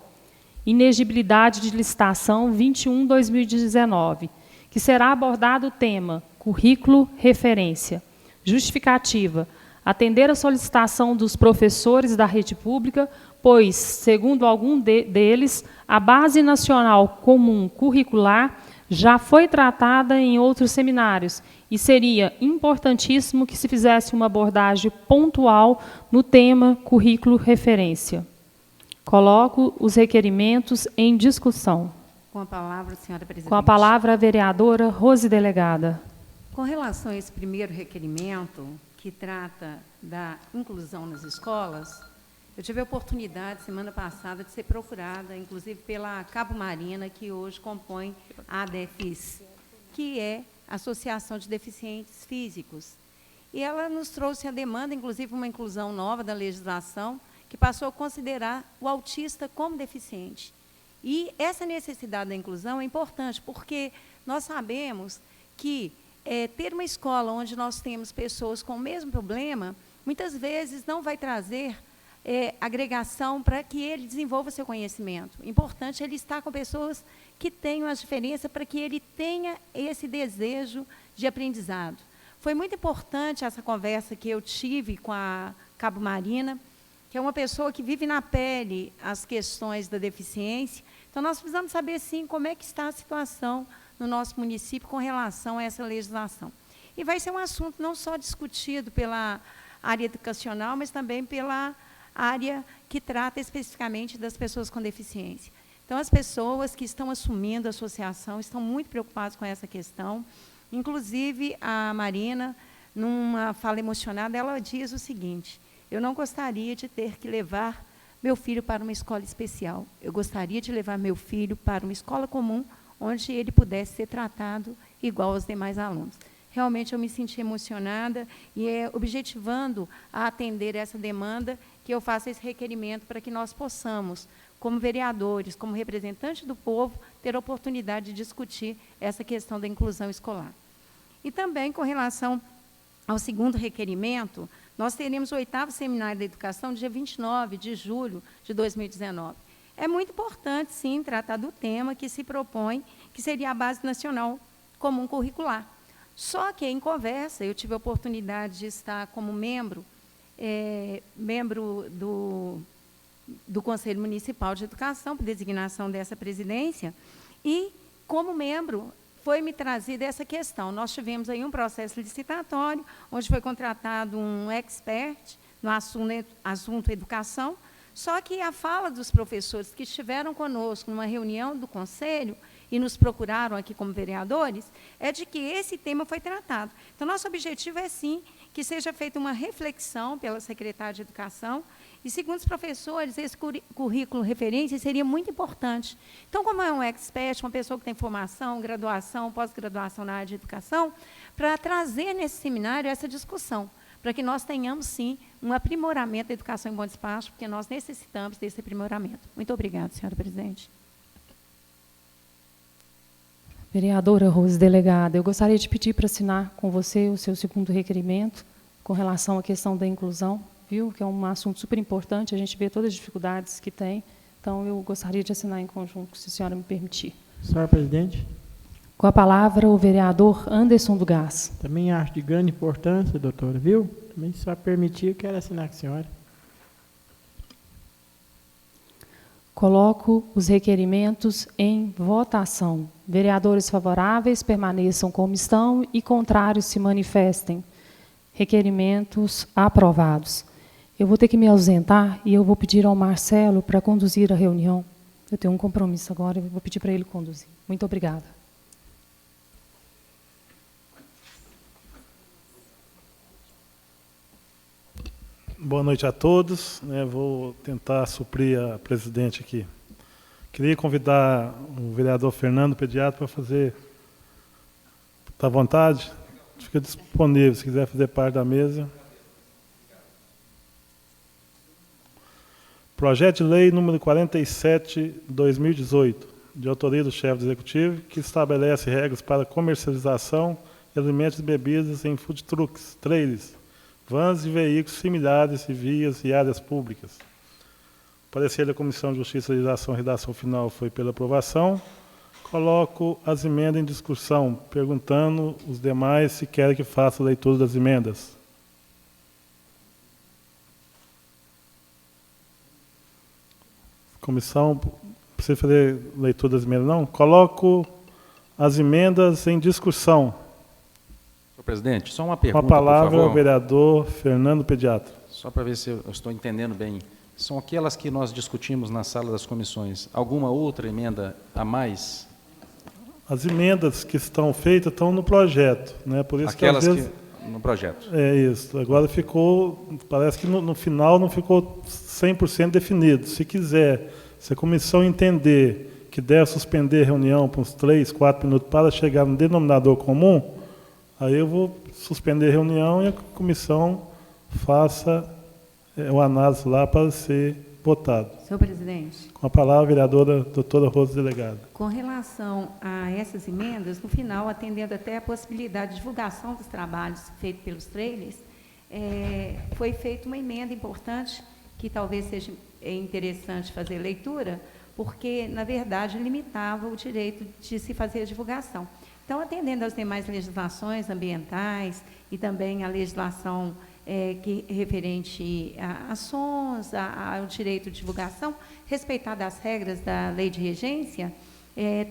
inegibilidade de licitação 21/2019, que será abordado o tema currículo referência. Justificativa: atender a solicitação dos professores da rede pública, pois, segundo algum deles, a Base Nacional Comum Curricular já foi tratada em outros seminários e seria importantíssimo que se fizesse uma abordagem pontual no tema currículo referência. Coloco os requerimentos em discussão.
Com a palavra, senhora presidente.
Com a palavra, a vereadora Rose Delegada.
Com relação a esse primeiro requerimento, que trata da inclusão nas escolas, eu tive a oportunidade, semana passada, de ser procurada, inclusive pela Cabo Marina, que hoje compõe a ADEFIS, que é a Associação de Deficientes Físicos. E ela nos trouxe a demanda, inclusive uma inclusão nova da legislação, que passou a considerar o autista como deficiente. E essa necessidade da inclusão é importante, porque nós sabemos que ter uma escola onde nós temos pessoas com o mesmo problema, muitas vezes não vai trazer agregação para que ele desenvolva seu conhecimento. Importante ele estar com pessoas que tenham as diferenças para que ele tenha esse desejo de aprendizado. Foi muito importante essa conversa que eu tive com a Cabo Marina, que é uma pessoa que vive na pele as questões da deficiência. Então, nós precisamos saber, sim, como é que está a situação no nosso município com relação a essa legislação. E vai ser um assunto não só discutido pela área educacional, mas também pela área que trata especificamente das pessoas com deficiência. Então, as pessoas que estão assumindo a associação estão muito preocupadas com essa questão. Inclusive, a Marina, numa fala emocionada, ela diz o seguinte: eu não gostaria de ter que levar meu filho para uma escola especial. Eu gostaria de levar meu filho para uma escola comum, onde ele pudesse ser tratado igual aos demais alunos. Realmente eu me senti emocionada e objetivando a atender essa demanda que eu faço esse requerimento para que nós possamos, como vereadores, como representantes do povo, ter a oportunidade de discutir essa questão da inclusão escolar. E também com relação ao segundo requerimento, nós teremos o 8º Seminário da Educação, dia 29 de julho de 2019. É muito importante, sim, tratar do tema que se propõe, que seria a Base Nacional Comum Curricular. Só que, em conversa, eu tive a oportunidade de estar como membro do Conselho Municipal de Educação, por designação dessa presidência, e, como membro, foi-me trazida essa questão. Nós tivemos aí um processo licitatório, onde foi contratado um expert no assunto educação, só que a fala dos professores que estiveram conosco numa reunião do Conselho e nos procuraram aqui como vereadores, é de que esse tema foi tratado. Então, nosso objetivo é, sim, que seja feita uma reflexão pela secretária de Educação, e, segundo os professores, esse currículo referência seria muito importante. Então, como é um expert, uma pessoa que tem formação, graduação, pós-graduação na área de educação, para trazer nesse seminário essa discussão, para que nós tenhamos, sim, um aprimoramento da educação em Bom Despacho, porque nós necessitamos desse aprimoramento. Muito obrigada, senhora presidente.
Vereadora Rose Delegada, eu gostaria de pedir para assinar com você o seu segundo requerimento com relação à questão da inclusão, viu? Que é um assunto super importante, a gente vê todas as dificuldades que tem, então eu gostaria de assinar em conjunto, se a senhora me permitir.
Senhora presidente.
Com a palavra, o vereador Anderson do Gás.
Também acho de grande importância, doutora, viu? Também, se a permitir, eu quero assinar com a senhora.
Coloco os requerimentos em votação. Vereadores favoráveis permaneçam como estão e contrários se manifestem. Requerimentos aprovados. Eu vou ter que me ausentar e eu vou pedir ao Marcelo para conduzir a reunião. Eu tenho um compromisso agora, eu vou pedir para ele conduzir. Muito obrigada.
Boa noite a todos. Vou tentar suprir a presidente aqui. Queria convidar o vereador Fernando Pediatra para fazer... Está à vontade? Fica disponível, se quiser fazer parte da mesa. Projeto de lei número 47/2018, de autoria do chefe do Executivo, que estabelece regras para comercialização de alimentos e bebidas em food trucks, trailers, vans e veículos similares e vias e áreas públicas. O parecer da Comissão de Justiça e Legislação, redação final, foi pela aprovação. Coloco as emendas em discussão, perguntando os demais se querem que faça a leitura das emendas. Comissão, precisa fazer leitura das emendas, não? Coloco as emendas em discussão.
Senhor presidente, só uma
Com
pergunta,
a palavra,
por favor.
o vereador Fernando Pediatra.
Só para ver se eu estou entendendo bem. São aquelas que nós discutimos na sala das comissões. Alguma outra emenda a mais?
As emendas que estão feitas estão no projeto, né? Por isso
Aquelas
que às vezes...
no projeto.
É isso. Agora ficou, parece que no final não ficou 100% definido. Se quiser, se a comissão entender que deve suspender a reunião por uns 3, 4 minutos para chegar no denominador comum, aí eu vou suspender a reunião e a comissão faça uma análise lá para ser votado.
Senhor presidente.
Com a palavra, a vereadora doutora Rosa Delegada.
Com relação a essas emendas, no final, atendendo até a possibilidade de divulgação dos trabalhos feitos pelos trailers, foi feita uma emenda importante, que talvez seja interessante fazer leitura, porque, na verdade, limitava o direito de se fazer a divulgação. Então, atendendo às demais legislações ambientais e também à legislação que referente a sons, ao direito de divulgação, respeitadas as regras da lei de regência,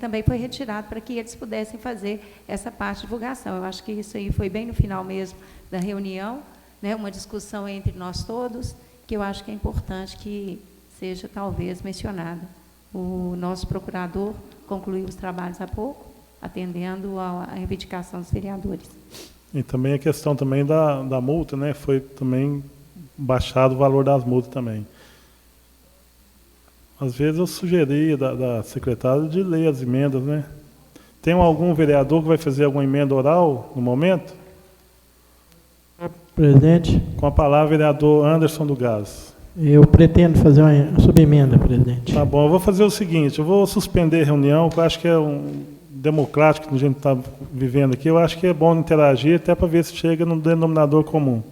também foi retirado para que eles pudessem fazer essa parte de divulgação. Eu acho que isso aí foi bem no final mesmo da reunião, né, uma discussão entre nós todos, que eu acho que é importante que seja talvez mencionada. O nosso procurador concluiu os trabalhos há pouco, atendendo à reivindicação dos vereadores.
E também a questão também da multa, né? Foi também baixado o valor das multas também. Às vezes eu sugeria da secretária de ler as emendas, né? Tem algum vereador que vai fazer alguma emenda oral no momento?
Presidente.
Com a palavra, vereador Anderson do Gás.
Eu pretendo fazer uma subemenda, presidente.
Tá bom, eu vou fazer o seguinte, eu vou suspender a reunião, que eu acho que é democrático que a gente está vivendo aqui, eu acho que é bom interagir até para ver se chega no denominador comum.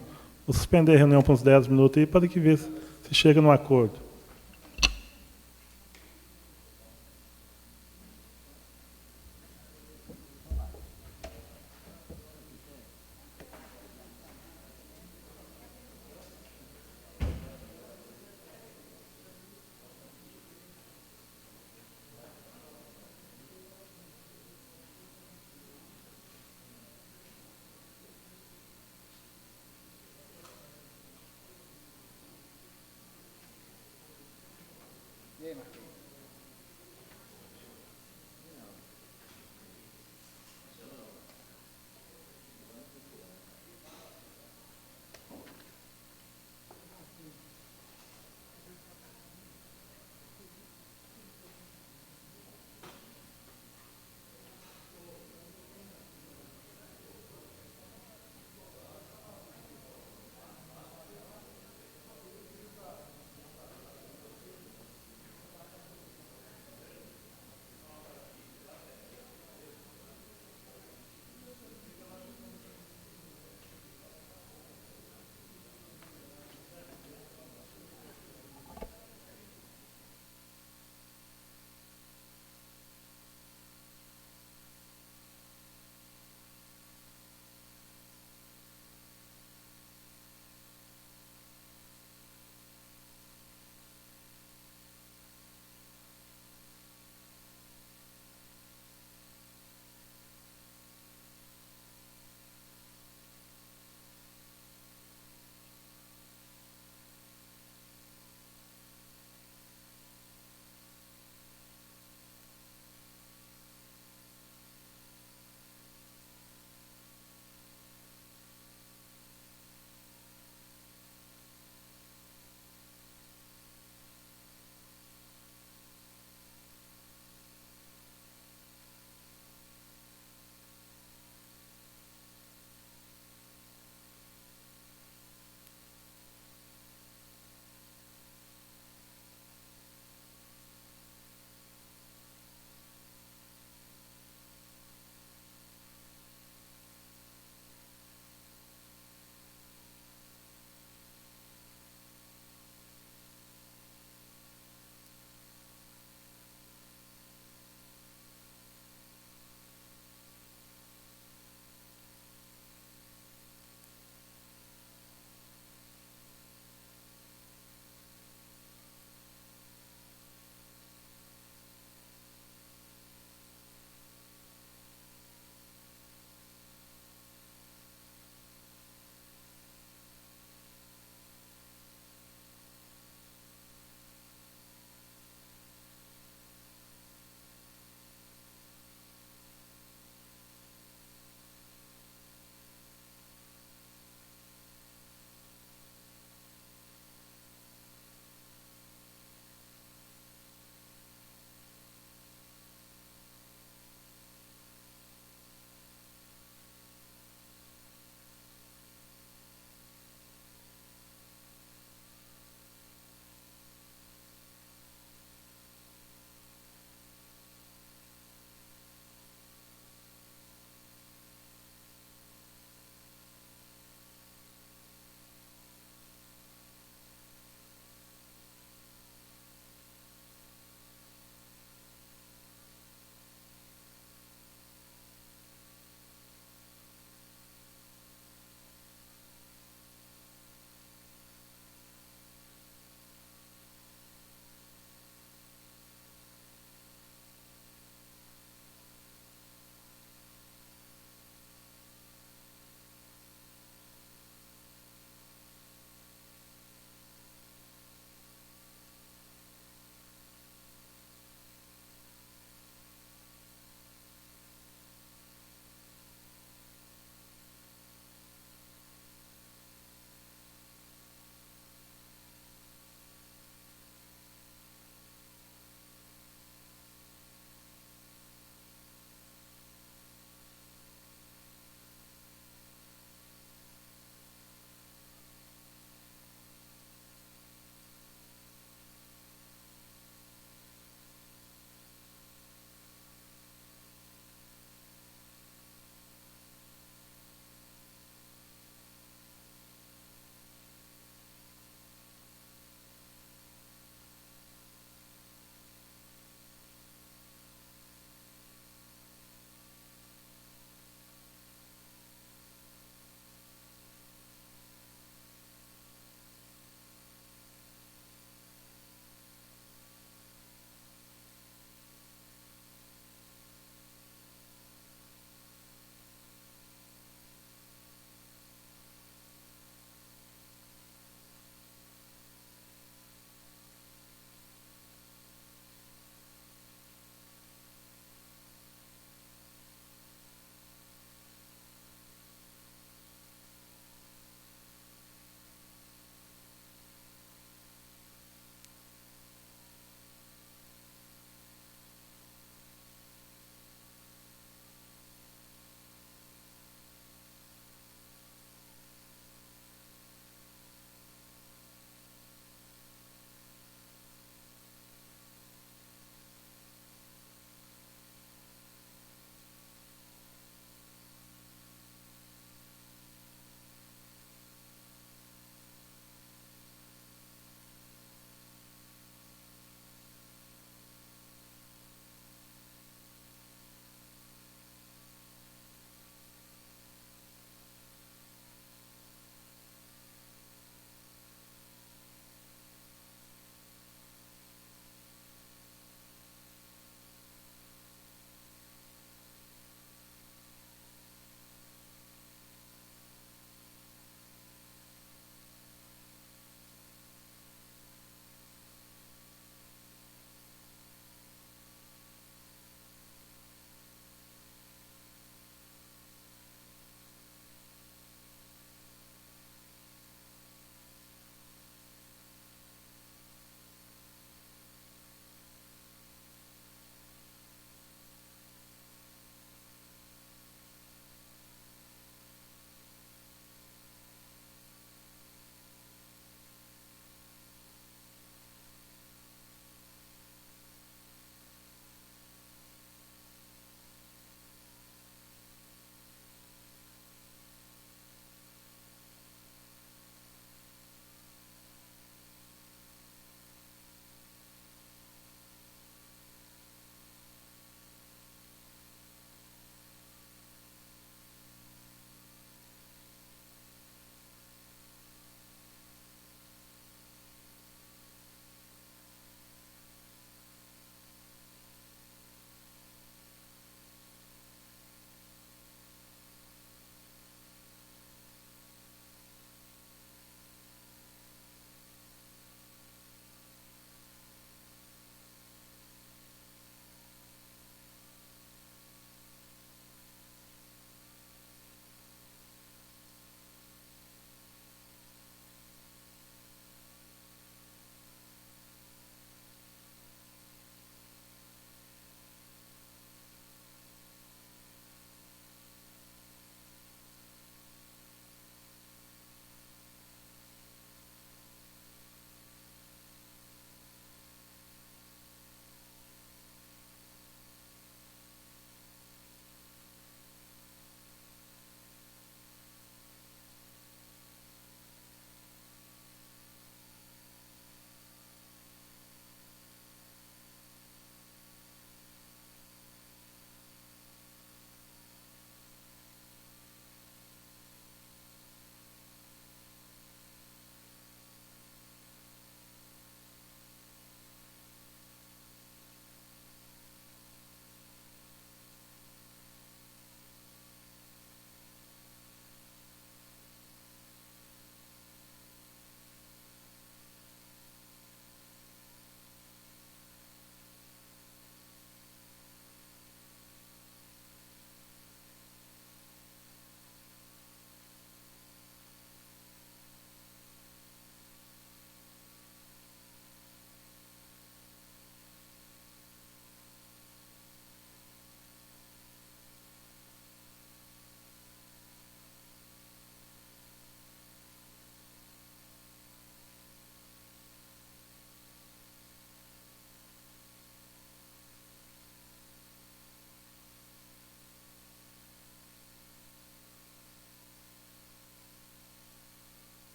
Vou suspender a reunião por uns 10 minutos aí para que ver se chega no acordo.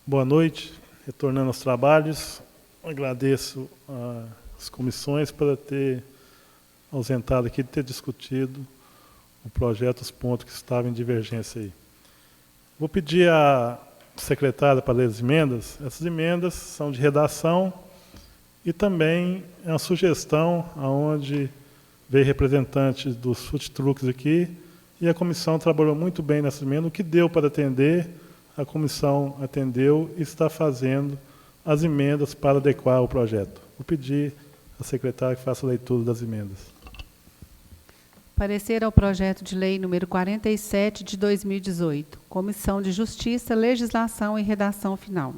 Boa noite. Retornando aos trabalhos, agradeço às comissões por ter ausentado aqui, de ter discutido o projeto, os pontos que estavam em divergência aí. Vou pedir à secretária para ler as emendas. Essas emendas são de redação e também é uma sugestão onde veio representantes dos food trucks aqui e a comissão trabalhou muito bem nessa emenda. O que deu para atender, a comissão atendeu e está fazendo as emendas para adequar o projeto. Vou pedir à secretária que faça a leitura das emendas.
Parecer ao projeto de lei número 47 de 2018, Comissão de Justiça, Legislação e Redação Final.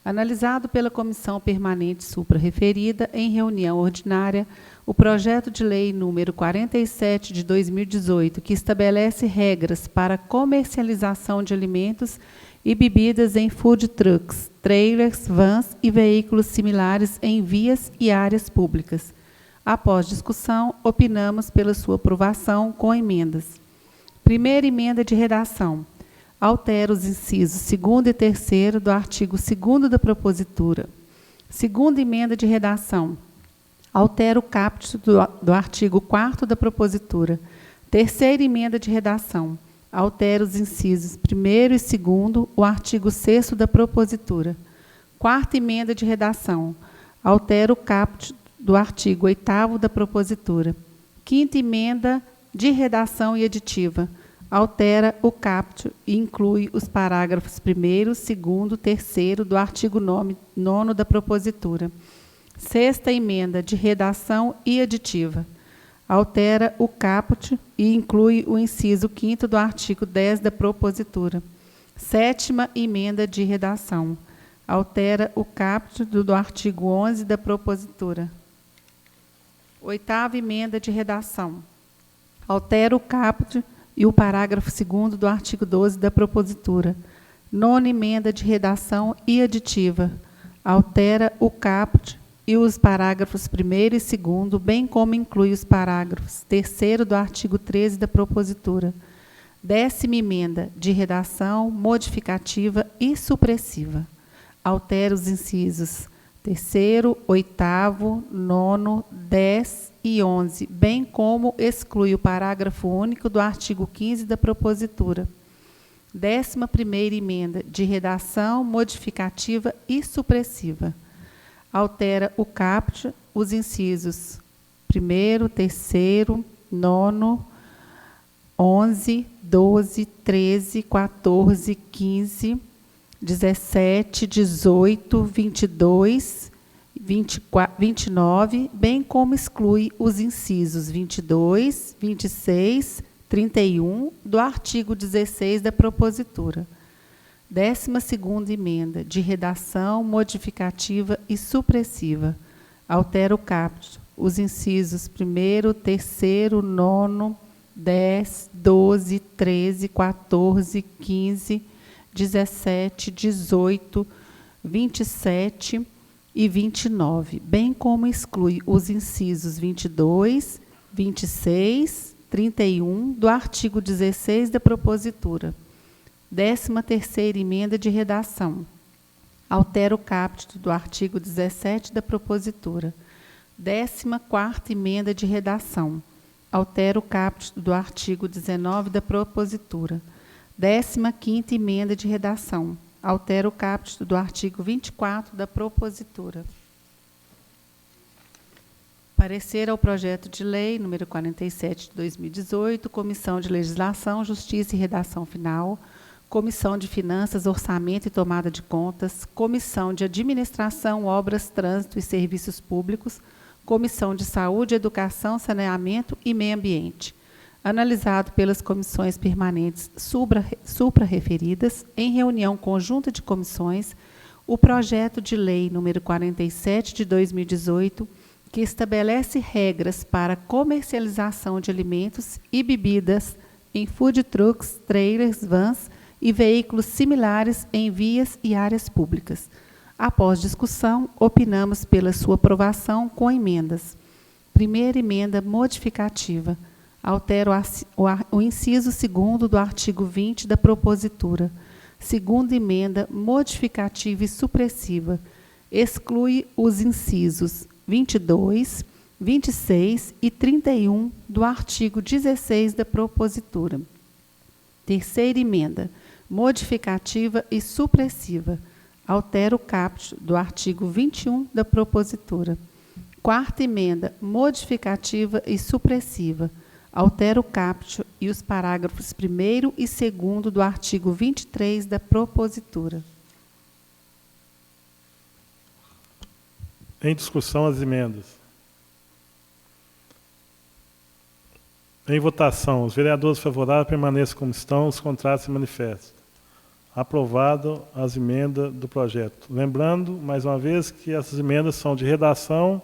Analisado pela Comissão Permanente Supra-referida em reunião ordinária, o projeto de lei número 47 de 2018, que estabelece regras para comercialização de alimentos e bebidas em food trucks, trailers, vans e veículos similares em vias e áreas públicas. Após discussão, opinamos pela sua aprovação com emendas. Primeira emenda de redação. Altera os incisos 2º e 3º do artigo 2º da propositura. Segunda emenda de redação. Altera o caput do artigo 4º da propositura. Terceira emenda de redação. Altera os incisos 1º e 2º, o artigo 6º da propositura. Quarta emenda de redação. Altera o caput do artigo 8º da propositura. Quinta emenda de redação e aditiva. Altera o caput e inclui os parágrafos 1º, 2º, 3º do artigo 9º da propositura. Sexta emenda de redação e aditiva. Altera o caput e inclui o inciso 5º do artigo 10 da propositura. Sétima emenda de redação. Altera o caput do artigo 11 da propositura. Oitava emenda de redação. Altera o caput e o parágrafo 2º do artigo 12 da propositura. Nona emenda de redação e aditiva. Altera o caput e os parágrafos 1º e 2º, bem como inclui os parágrafos 3º do artigo 13 da propositura. Décima emenda de redação modificativa e supressiva. Altera os incisos 3º, 8º, 9º, 10 e 11, bem como exclui o parágrafo único do artigo 15 da propositura. 11ª emenda de redação modificativa e supressiva. Altera o caput, os incisos 1º, 3º, 9º, 11, 12, 13, 14, 15, 17, 18, 22, 24, 29, bem como exclui os incisos 22, 26, 31 do artigo 16 da propositura. 12ª emenda de redação modificativa e supressiva. Altera o caput, os incisos 1º, 3º, 9º, 10, 12, 13, 14, 15, 17, 18, 27 e 29, bem como exclui os incisos 22, 26, 31 do artigo 16 da propositura. 13ª emenda de redação. Altera o caput do artigo 17 da propositura. 14ª emenda de redação. Altera o caput do artigo 19 da propositura. 15ª emenda de redação. Altera o caput do artigo 24 da propositura. Parecer ao projeto de lei número 47 de 2018, Comissão de Legislação, Justiça e Redação Final, Comissão de Finanças, Orçamento e Tomada de Contas, Comissão de Administração, Obras, Trânsito e Serviços Públicos, Comissão de Saúde, Educação, Saneamento e Meio Ambiente. Analisado pelas comissões permanentes supra-referidas, em reunião conjunta de comissões, o projeto de lei número 47 de 2018, que estabelece regras para comercialização de alimentos e bebidas em food trucks, trailers, vans e veículos similares em vias e áreas públicas. Após discussão, opinamos pela sua aprovação com emendas. Primeira emenda modificativa. Altera o inciso 2º do artigo 20 da propositura. Segunda emenda modificativa e supressiva. Exclui os incisos 22, 26 e 31 do artigo 16 da propositura. Terceira emenda modificativa e supressiva. Altera o caput do artigo 21 da propositura. Quarta emenda modificativa e supressiva. Altera o caput e os parágrafos 1º e 2º do artigo 23 da propositura.
Em discussão, as emendas. Em votação, os vereadores favoráveis permaneçam como estão, os contrários se manifestam. Aprovado as emendas do projeto. Lembrando, mais uma vez, que essas emendas são de redação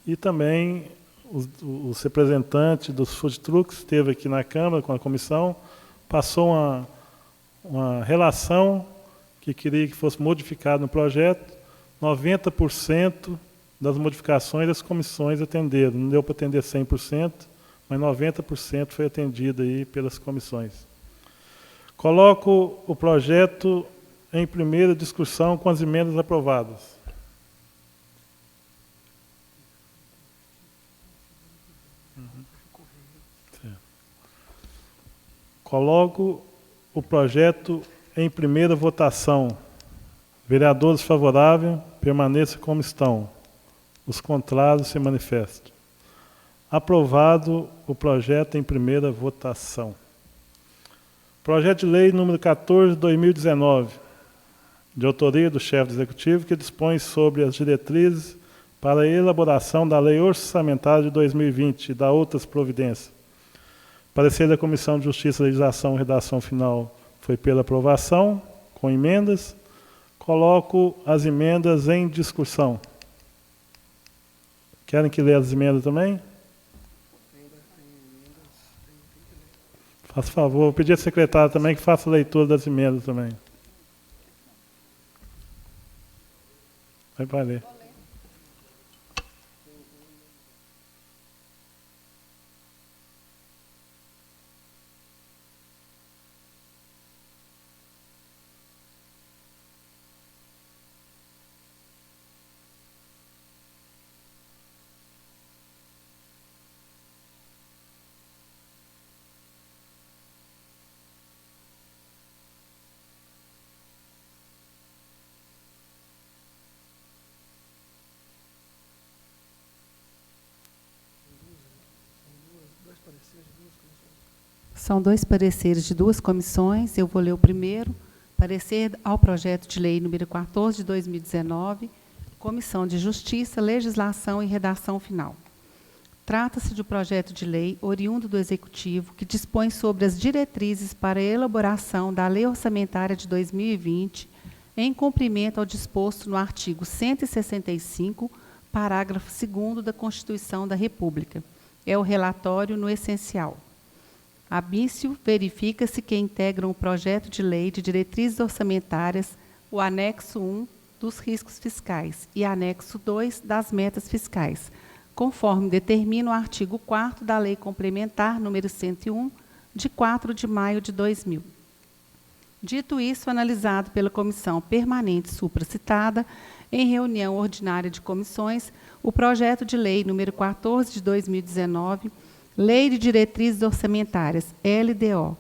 e também os representantes dos food trucks esteve aqui na Câmara com a comissão, passou uma relação que queria que fosse modificado no projeto. 90% das modificações as comissões atenderam. Não deu para atender 100%, mas 90% foi atendido aí pelas comissões. Coloco o projeto em primeira discussão com as emendas aprovadas. Coloco o projeto em primeira votação. Vereadores favoráveis, permaneçam como estão. Os contrários se manifestam. Aprovado o projeto em primeira votação. Projeto de lei número 14 de 2019, de autoria do chefe do Executivo, que dispõe sobre as diretrizes para a elaboração da Lei Orçamentária de 2020 e da outras providências. Parecer da Comissão de Justiça, Legislação e Redação Final foi pela aprovação, com emendas. Coloco as emendas em discussão. Querem que leia as emendas também? Faça favor, vou pedir à secretária também que faça a leitura das emendas também. Vai ler.
São dois pareceres de duas comissões. Eu vou ler o primeiro. Parecer ao projeto de lei número 14 de 2019, Comissão de Justiça, Legislação e Redação Final. Trata-se de um projeto de lei oriundo do Executivo que dispõe sobre as diretrizes para a elaboração da Lei Orçamentária de 2020, em cumprimento ao disposto no artigo 165, parágrafo 2º da Constituição da República. É o relatório no essencial. Abício, verifica-se que integram o projeto de lei de diretrizes orçamentárias o anexo 1 dos riscos fiscais e anexo 2 das metas fiscais, conforme determina o artigo 4º da Lei Complementar número 101, de 4 de maio de 2000. Dito isso, analisado pela Comissão Permanente supracitada, em reunião ordinária de comissões, o projeto de lei número 14 de 2019, Lei de Diretrizes Orçamentárias, LDO.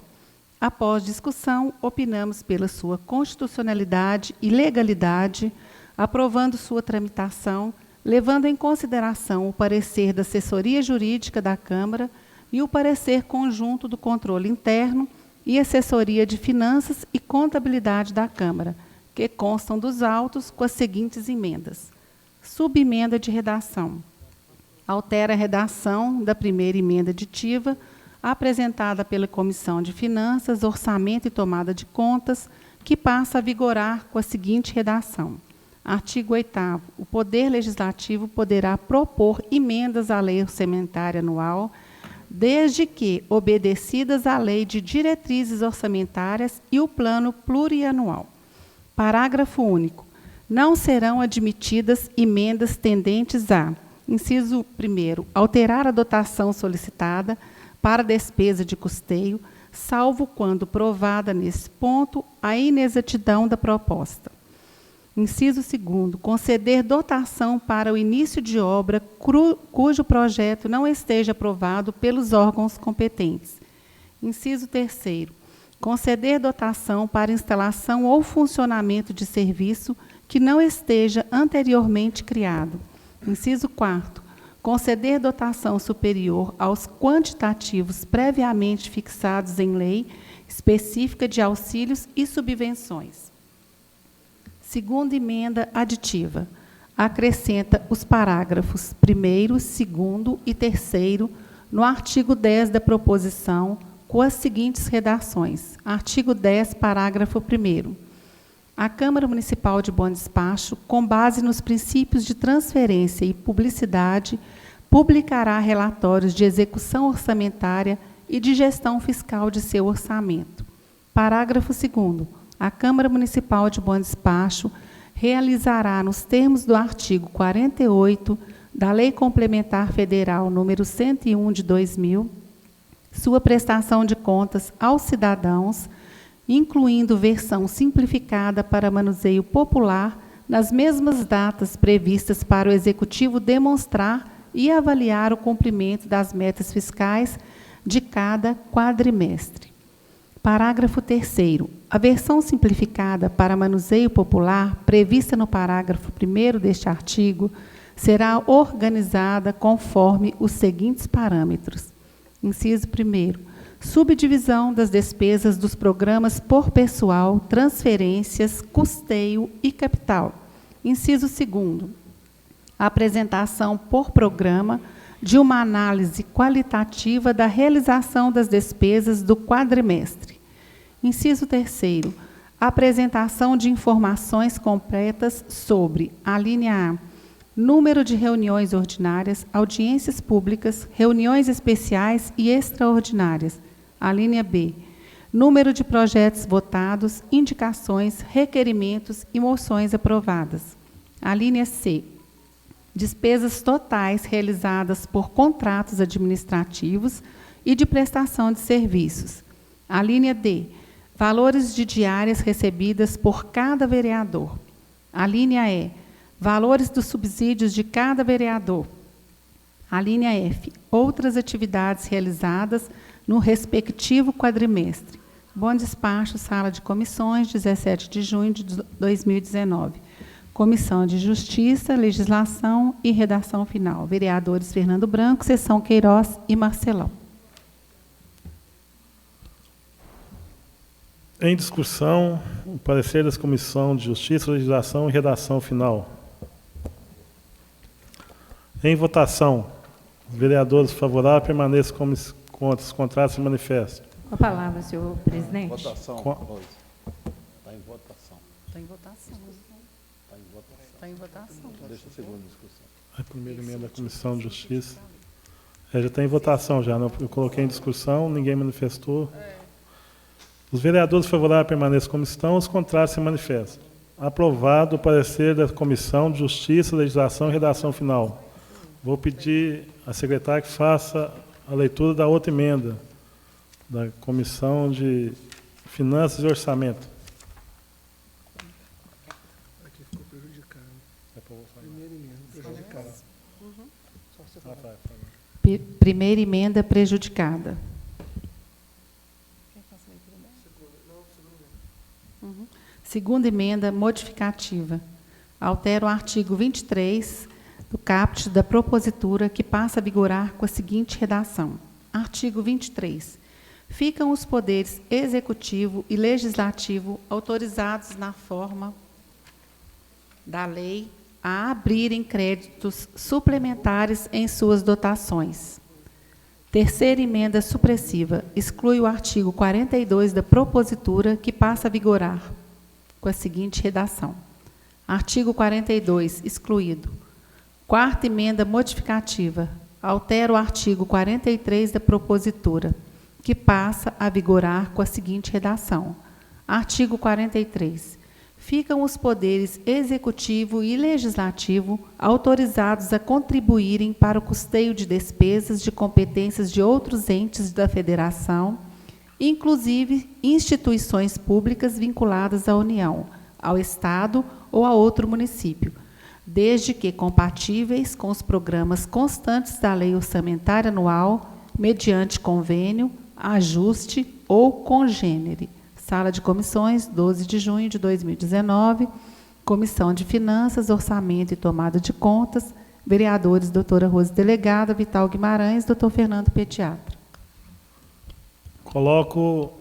Após discussão, opinamos pela sua constitucionalidade e legalidade, aprovando sua tramitação, levando em consideração o parecer da assessoria jurídica da Câmara e o parecer conjunto do controle interno e assessoria de finanças e contabilidade da Câmara, que constam dos autos com as seguintes emendas. Subemenda de redação. Altera a redação da primeira emenda aditiva, apresentada pela Comissão de Finanças, Orçamento e Tomada de Contas, que passa a vigorar com a seguinte redação. Artigo 8º. O Poder Legislativo poderá propor emendas à Lei Orçamentária Anual, desde que obedecidas à Lei de Diretrizes Orçamentárias e o Plano Plurianual. Parágrafo único. Não serão admitidas emendas tendentes a: inciso 1º, alterar a dotação solicitada para despesa de custeio, salvo quando provada nesse ponto a inexatidão da proposta. Inciso 2º, conceder dotação para o início de obra cujo projeto não esteja aprovado pelos órgãos competentes. Inciso 3º, conceder dotação para instalação ou funcionamento de serviço que não esteja anteriormente criado. Inciso 4º, conceder dotação superior aos quantitativos previamente fixados em lei específica de auxílios e subvenções. Segunda emenda aditiva. Acrescenta os parágrafos 1º, 2º e 3º no artigo 10 da proposição, com as seguintes redações. Artigo 10, parágrafo 1º. A Câmara Municipal de Bom Despacho, com base nos princípios de transferência e publicidade, publicará relatórios de execução orçamentária e de gestão fiscal de seu orçamento. Parágrafo 2º. A Câmara Municipal de Bom Despacho realizará, nos termos do artigo 48 da Lei Complementar Federal número 101 de 2000, sua prestação de contas aos cidadãos, incluindo versão simplificada para manuseio popular, nas mesmas datas previstas para o Executivo demonstrar e avaliar o cumprimento das metas fiscais de cada quadrimestre. Parágrafo 3º. A versão simplificada para manuseio popular, prevista no parágrafo 1º deste artigo, será organizada conforme os seguintes parâmetros. Inciso 1º. Subdivisão das despesas dos programas por pessoal, transferências, custeio e capital. Inciso 2º. Apresentação por programa de uma análise qualitativa da realização das despesas do quadrimestre. Inciso 3º. Apresentação de informações completas sobre a linha A, número de reuniões ordinárias, audiências públicas, reuniões especiais e extraordinárias. A linha B, número de projetos votados, indicações, requerimentos e moções aprovadas. A linha C, despesas totais realizadas por contratos administrativos e de prestação de serviços. A linha D, valores de diárias recebidas por cada vereador. A linha E, valores dos subsídios de cada vereador. A linha F, outras atividades realizadas no respectivo quadrimestre. Bom Despacho, Sala de Comissões, 17 de junho de 2019. Comissão de Justiça, Legislação e Redação Final. Vereadores Fernando Branco, Sessão Queiroz e Marcelão.
Em discussão, o parecer das Comissões de Justiça, Legislação e Redação Final. Em votação, os vereadores favoráveis permaneçam como contra, os contrários se manifestam.
Com a palavra, senhor presidente.
Votação. Está em votação.
Está em votação. Está em votação.
Deixa a segunda discussão.
A primeira emenda da Comissão de Justiça. Já está em votação, já. Eu coloquei em discussão, ninguém manifestou. Os vereadores favoráveis permaneçam como estão, os contrários se manifestam. Aprovado o parecer da Comissão de Justiça, Legislação e Redação Final. Vou pedir à secretária que faça a leitura da outra emenda, da Comissão de Finanças e Orçamento.
Aqui ficou prejudicado. Primeira emenda prejudicada.
Primeira emenda prejudicada. Segunda emenda modificativa. Altera o artigo 23 do caput da propositura, que passa a vigorar com a seguinte redação. Artigo 23. Ficam os poderes executivo e legislativo autorizados na forma da lei a abrirem créditos suplementares em suas dotações. Terceira emenda supressiva. Exclui o artigo 42 da propositura, que passa a vigorar com a seguinte redação. Artigo 42, excluído. Quarta emenda modificativa. Altera o artigo 43 da propositura, que passa a vigorar com a seguinte redação. Artigo 43. ficam os poderes executivo e legislativo autorizados a contribuírem para o custeio de despesas de competências de outros entes da Federação, inclusive instituições públicas vinculadas à União, ao Estado ou a outro município, desde que compatíveis com os programas constantes da Lei Orçamentária Anual, mediante convênio, ajuste ou congênere. Sala de Comissões, 12 de junho de 2019, Comissão de Finanças, Orçamento e Tomada de Contas, vereadores doutora Rose Delegada, Vital Guimarães, doutor Fernando Pediatra.
Coloco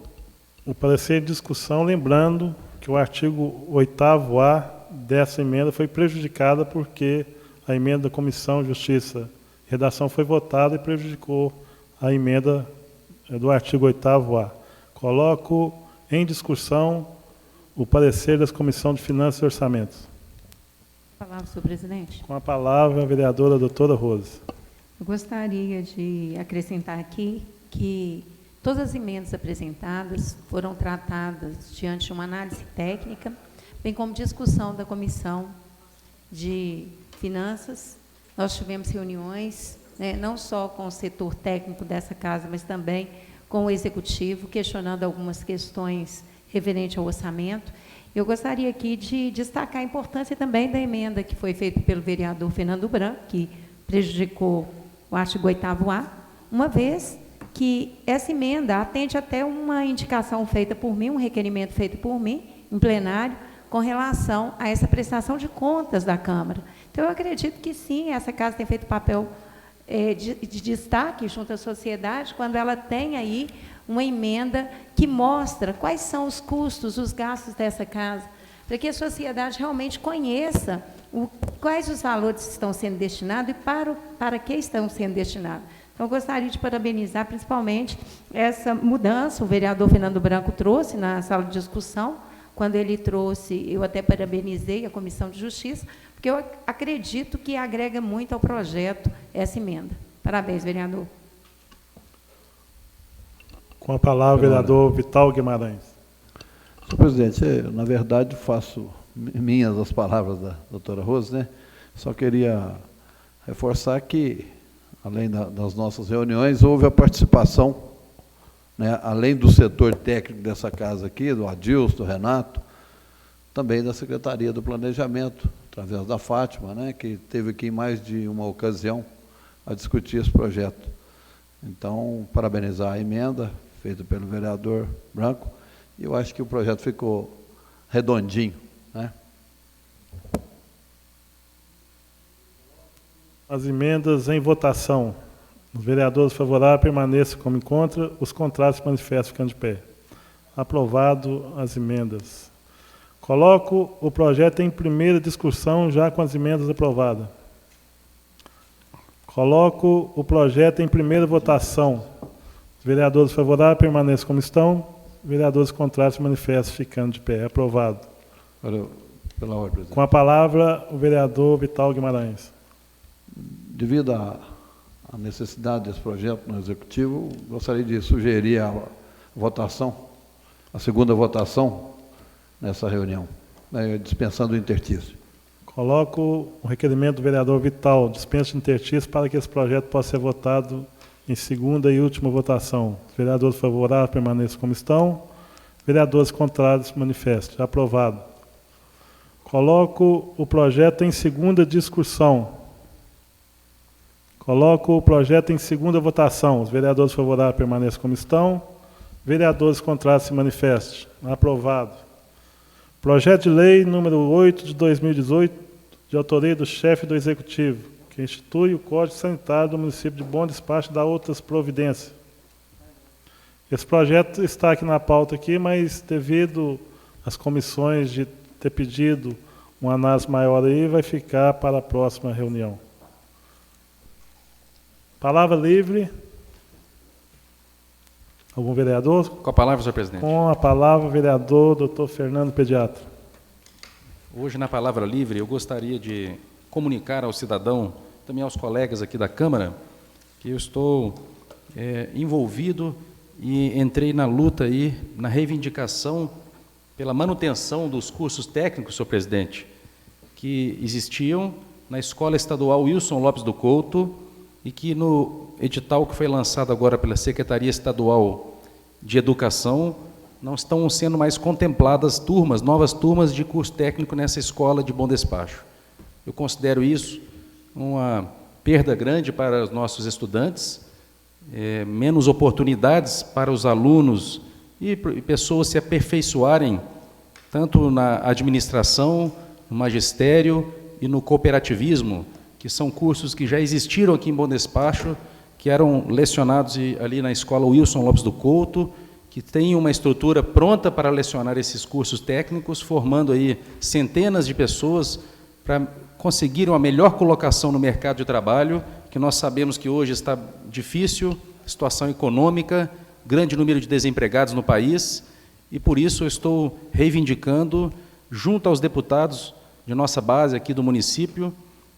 o parecer em discussão, lembrando que o artigo 8º-A dessa emenda foi prejudicada porque a emenda da Comissão Justiça e Redação foi votada e prejudicou a emenda do artigo 8º-A. Coloco em discussão o parecer da Comissão de Finanças e Orçamentos.
Palavra, senhor presidente.
Com a palavra, a vereadora doutora Rose.
Eu gostaria de acrescentar aqui que todas as emendas apresentadas foram tratadas diante de uma análise técnica, bem como discussão da Comissão de Finanças. Nós tivemos reuniões, não só com o setor técnico dessa casa, mas também com o Executivo, questionando algumas questões referentes ao orçamento. Eu gostaria aqui de destacar a importância também da emenda que foi feita pelo vereador Fernando Branco, que prejudicou o artigo 8º-A, uma vez que essa emenda atende até uma indicação feita por mim, um requerimento feito por mim, em plenário, com relação a essa prestação de contas da Câmara. Então, eu acredito que, sim, essa casa tem feito papel de destaque junto à sociedade, quando ela tem aí uma emenda que mostra quais são os custos, os gastos dessa casa, para que a sociedade realmente conheça quais os valores que estão sendo destinados e para que estão sendo destinados. Então, eu gostaria de parabenizar, principalmente, essa mudança, o vereador Fernando Branco trouxe na sala de discussão, quando ele trouxe, eu até parabenizei a Comissão de Justiça, porque eu acredito que agrega muito ao projeto essa emenda. Parabéns, vereador.
Com a palavra, o vereador Vital Guimarães.
Senhor presidente, na verdade, faço minhas as palavras da doutora Rose, né? Só queria reforçar que, além das nossas reuniões, houve a participação, né, além do setor técnico dessa casa aqui, do Adilson, do Renato, também da Secretaria do Planejamento, através da Fátima, né, que esteve aqui em mais de uma ocasião a discutir esse projeto. Então, parabenizar a emenda feita pelo vereador Branco, e eu acho que o projeto ficou redondinho, né?
As emendas em votação. Os vereadores favoráveis permaneçam como encontra, os contrários se manifestam ficando de pé. Aprovado as emendas. Coloco o projeto em primeira discussão, já com as emendas aprovadas. Coloco o projeto em primeira votação. Os vereadores favoráveis permaneçam como estão, vereadores contrários se manifestam ficando de pé. Aprovado.
Pela ordem, presidente.
Com a palavra, o vereador Vital Guimarães.
Devido à necessidade desse projeto no Executivo, gostaria de sugerir a votação, a segunda votação nessa reunião, dispensando o interstício.
Coloco o requerimento do vereador Vital, dispensa de interstício, para que esse projeto possa ser votado em segunda e última votação. Os vereadores favoráveis permaneçam como estão, vereadores contrários se manifestem. Aprovado. Coloco o projeto em segunda discussão. Coloco o projeto em segunda votação. Os vereadores favoráveis permaneçam como estão. Vereadores contrários se manifestem. Aprovado. Projeto de lei número 8 de 2018, de autoria do chefe do Executivo, que institui o Código Sanitário do município de Bom Despacho e dá outras providências. Esse projeto está aqui na pauta, aqui, mas devido às comissões de ter pedido uma análise maior aí, vai ficar para a próxima reunião. Palavra livre. Algum vereador?
Com a palavra, senhor presidente.
Com a palavra, o vereador doutor Fernando Pediatra.
Hoje, na palavra livre, eu gostaria de comunicar ao cidadão, também aos colegas aqui da Câmara, que eu estou envolvido e entrei na luta aí, na reivindicação pela manutenção dos cursos técnicos, senhor presidente, que existiam na Escola Estadual Wilson Lopes do Couto e que no edital que foi lançado agora pela Secretaria Estadual de Educação não estão sendo mais contempladas novas turmas de curso técnico nessa escola de Bom Despacho. Eu considero isso uma perda grande para os nossos estudantes, menos oportunidades para os alunos e pessoas se aperfeiçoarem tanto na administração, no magistério e no cooperativismo, que são cursos que já existiram aqui em Bom Despacho, que eram lecionados ali na Escola Wilson Lopes do Couto, que tem uma estrutura pronta para lecionar esses cursos técnicos, formando aí centenas de pessoas para conseguir uma melhor colocação no mercado de trabalho, que nós sabemos que hoje está difícil, situação econômica, grande número de desempregados no país, e por isso eu estou reivindicando, junto aos deputados de nossa base aqui do município,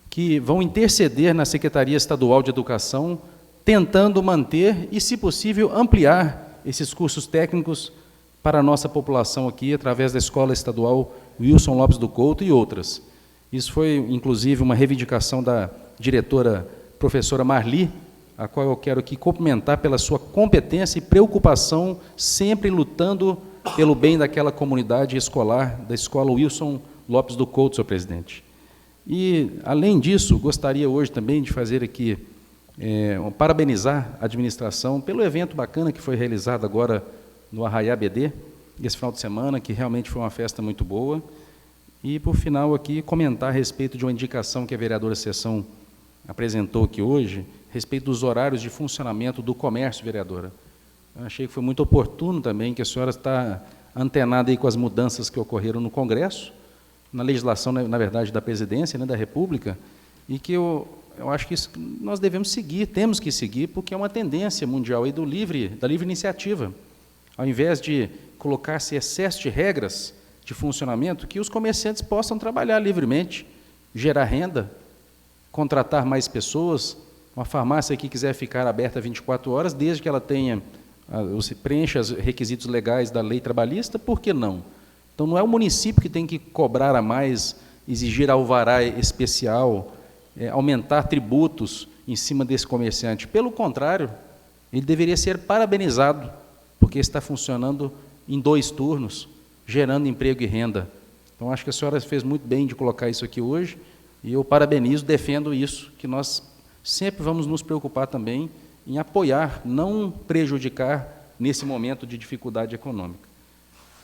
que vão interceder na Secretaria Estadual de Educação, tentando manter e, se possível, ampliar esses cursos técnicos para a nossa população aqui, através da Escola Estadual Wilson Lopes do Couto e outras. Isso foi, inclusive, uma reivindicação da diretora professora Marli, a qual eu quero aqui cumprimentar pela sua competência e preocupação, sempre lutando pelo bem daquela comunidade escolar, da Escola Wilson Lopes do Couto, senhor presidente. E, além disso, gostaria hoje também de fazer aqui, parabenizar a administração pelo evento bacana que foi realizado agora no Arraiá BD, esse final de semana, que realmente foi uma festa muito boa. E, por final, aqui, comentar a respeito de uma indicação que a vereadora Seção apresentou aqui hoje, a respeito dos horários de funcionamento do comércio, vereadora. Eu achei que foi muito oportuno também que a senhora está antenada aí com as mudanças que ocorreram no Congresso, na legislação, na verdade, da Presidência, né, da República, e que eu acho que isso nós devemos seguir, temos que seguir, porque é uma tendência mundial aí da livre iniciativa. Ao invés de colocar-se excesso de regras de funcionamento, que os comerciantes possam trabalhar livremente, gerar renda, contratar mais pessoas, uma farmácia que quiser ficar aberta 24 horas, desde que ela preencha os requisitos legais da lei trabalhista, por que não? Então, não é o município que tem que cobrar a mais, exigir alvará especial, aumentar tributos em cima desse comerciante. Pelo contrário, ele deveria ser parabenizado, porque está funcionando em 2 turnos, gerando emprego e renda. Então, acho que a senhora fez muito bem de colocar isso aqui hoje, e eu parabenizo, defendo isso, que nós sempre vamos nos preocupar também em apoiar, não prejudicar nesse momento de dificuldade econômica.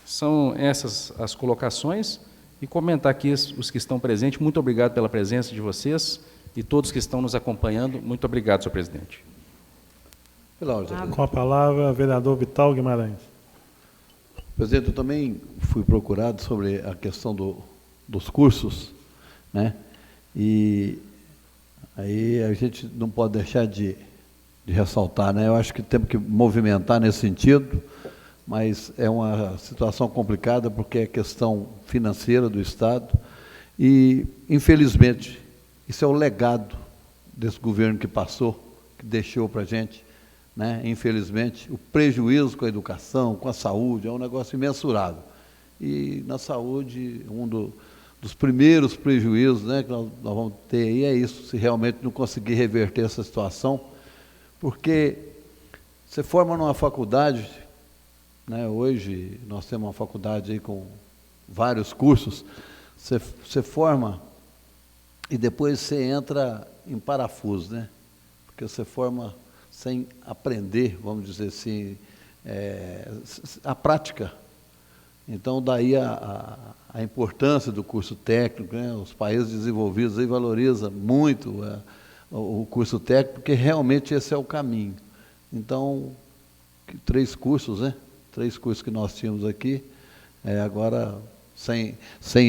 São essas as colocações, e comentar aqui os que estão presentes. Muito obrigado pela presença de vocês e todos que estão nos acompanhando. Muito obrigado, senhor presidente.
Com a palavra, o vereador Vital Guimarães.
Presidente, eu também fui procurado sobre a questão dos cursos, né? E aí a gente não pode deixar de ressaltar, né? Eu acho que temos que movimentar nesse sentido, mas é uma situação complicada porque é questão financeira do Estado e, infelizmente, isso é o legado desse governo que passou, que deixou para a gente, né? Infelizmente, o prejuízo com a educação, com a saúde, é um negócio imensurável. E na saúde, dos primeiros prejuízos, né, que nós vamos ter aí é isso, se realmente não conseguir reverter essa situação, porque você forma numa faculdade, né, hoje nós temos uma faculdade aí com vários cursos, você forma e depois você entra em parafuso, né, porque você forma sem aprender, vamos dizer assim, a prática. Então, daí a importância do curso técnico, né? Os países desenvolvidos aí valorizam muito o curso técnico, porque realmente esse é o caminho. Então, 3 cursos, né? 3 cursos que nós tínhamos aqui, agora sem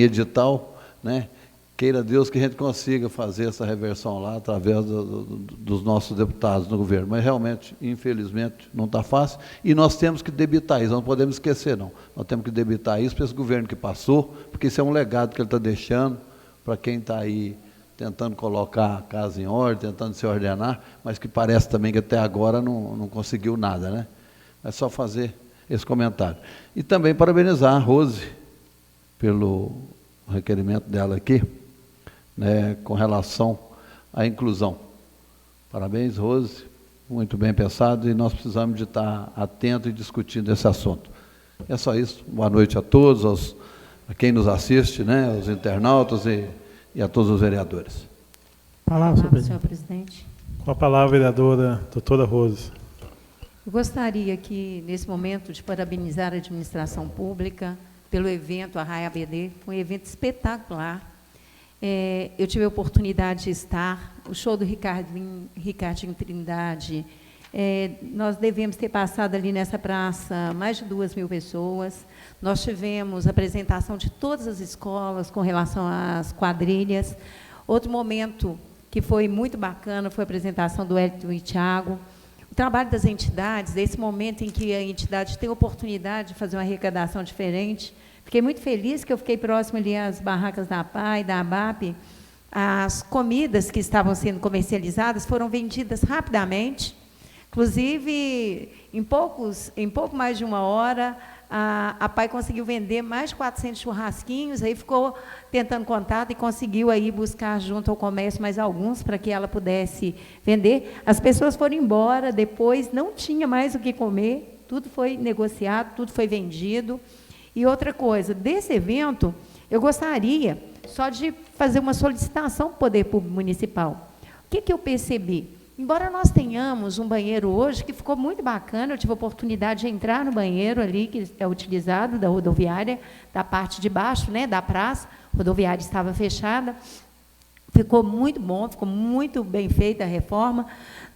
edital, né? Queira Deus que a gente consiga fazer essa reversão lá, através dos nossos deputados no governo. Mas, realmente, infelizmente, não está fácil. E nós temos que debitar isso, não podemos esquecer, não. Nós temos que debitar isso para esse governo que passou, porque isso é um legado que ele está deixando para quem está aí tentando colocar a casa em ordem, tentando se ordenar, mas que parece também que até agora não conseguiu nada, né? É só fazer esse comentário. E também parabenizar a Rose pelo requerimento dela aqui, né, com relação à inclusão. Parabéns, Rose, muito bem pensado, e nós precisamos de estar atentos e discutindo esse assunto. É só isso. Boa noite a todos, a quem nos assiste, né, aos internautas e a todos os vereadores.
Palavra,
senhor presidente.
Com a palavra, vereadora doutora Rose.
Eu gostaria aqui, nesse momento, de parabenizar a administração pública pelo evento Arraia ABD, foi um evento espetacular. Eu tive a oportunidade de estar, o show do Ricardinho Trindade, nós devemos ter passado ali nessa praça mais de 2.000 pessoas. Nós tivemos a apresentação de todas as escolas com relação às quadrilhas. Outro momento que foi muito bacana foi a apresentação do Hélio e Thiago. O trabalho das entidades, esse momento em que a entidade tem a oportunidade de fazer uma arrecadação diferente. Fiquei muito feliz que eu fiquei próximo ali às barracas da APA e da ABAP. As comidas que estavam sendo comercializadas foram vendidas rapidamente. Inclusive, em pouco mais de 1 hora, a PAI conseguiu vender mais de 400 churrasquinhos, aí ficou tentando contato e conseguiu aí buscar junto ao comércio mais alguns para que ela pudesse vender. As pessoas foram embora, depois não tinha mais o que comer, tudo foi negociado, tudo foi vendido. E outra coisa, desse evento, eu gostaria só de fazer uma solicitação para o Poder Público Municipal. O que eu percebi? Embora nós tenhamos um banheiro hoje, que ficou muito bacana, eu tive a oportunidade de entrar no banheiro ali, que é utilizado da rodoviária, da parte de baixo, né, da praça, a rodoviária estava fechada, ficou muito bom, ficou muito bem feita a reforma.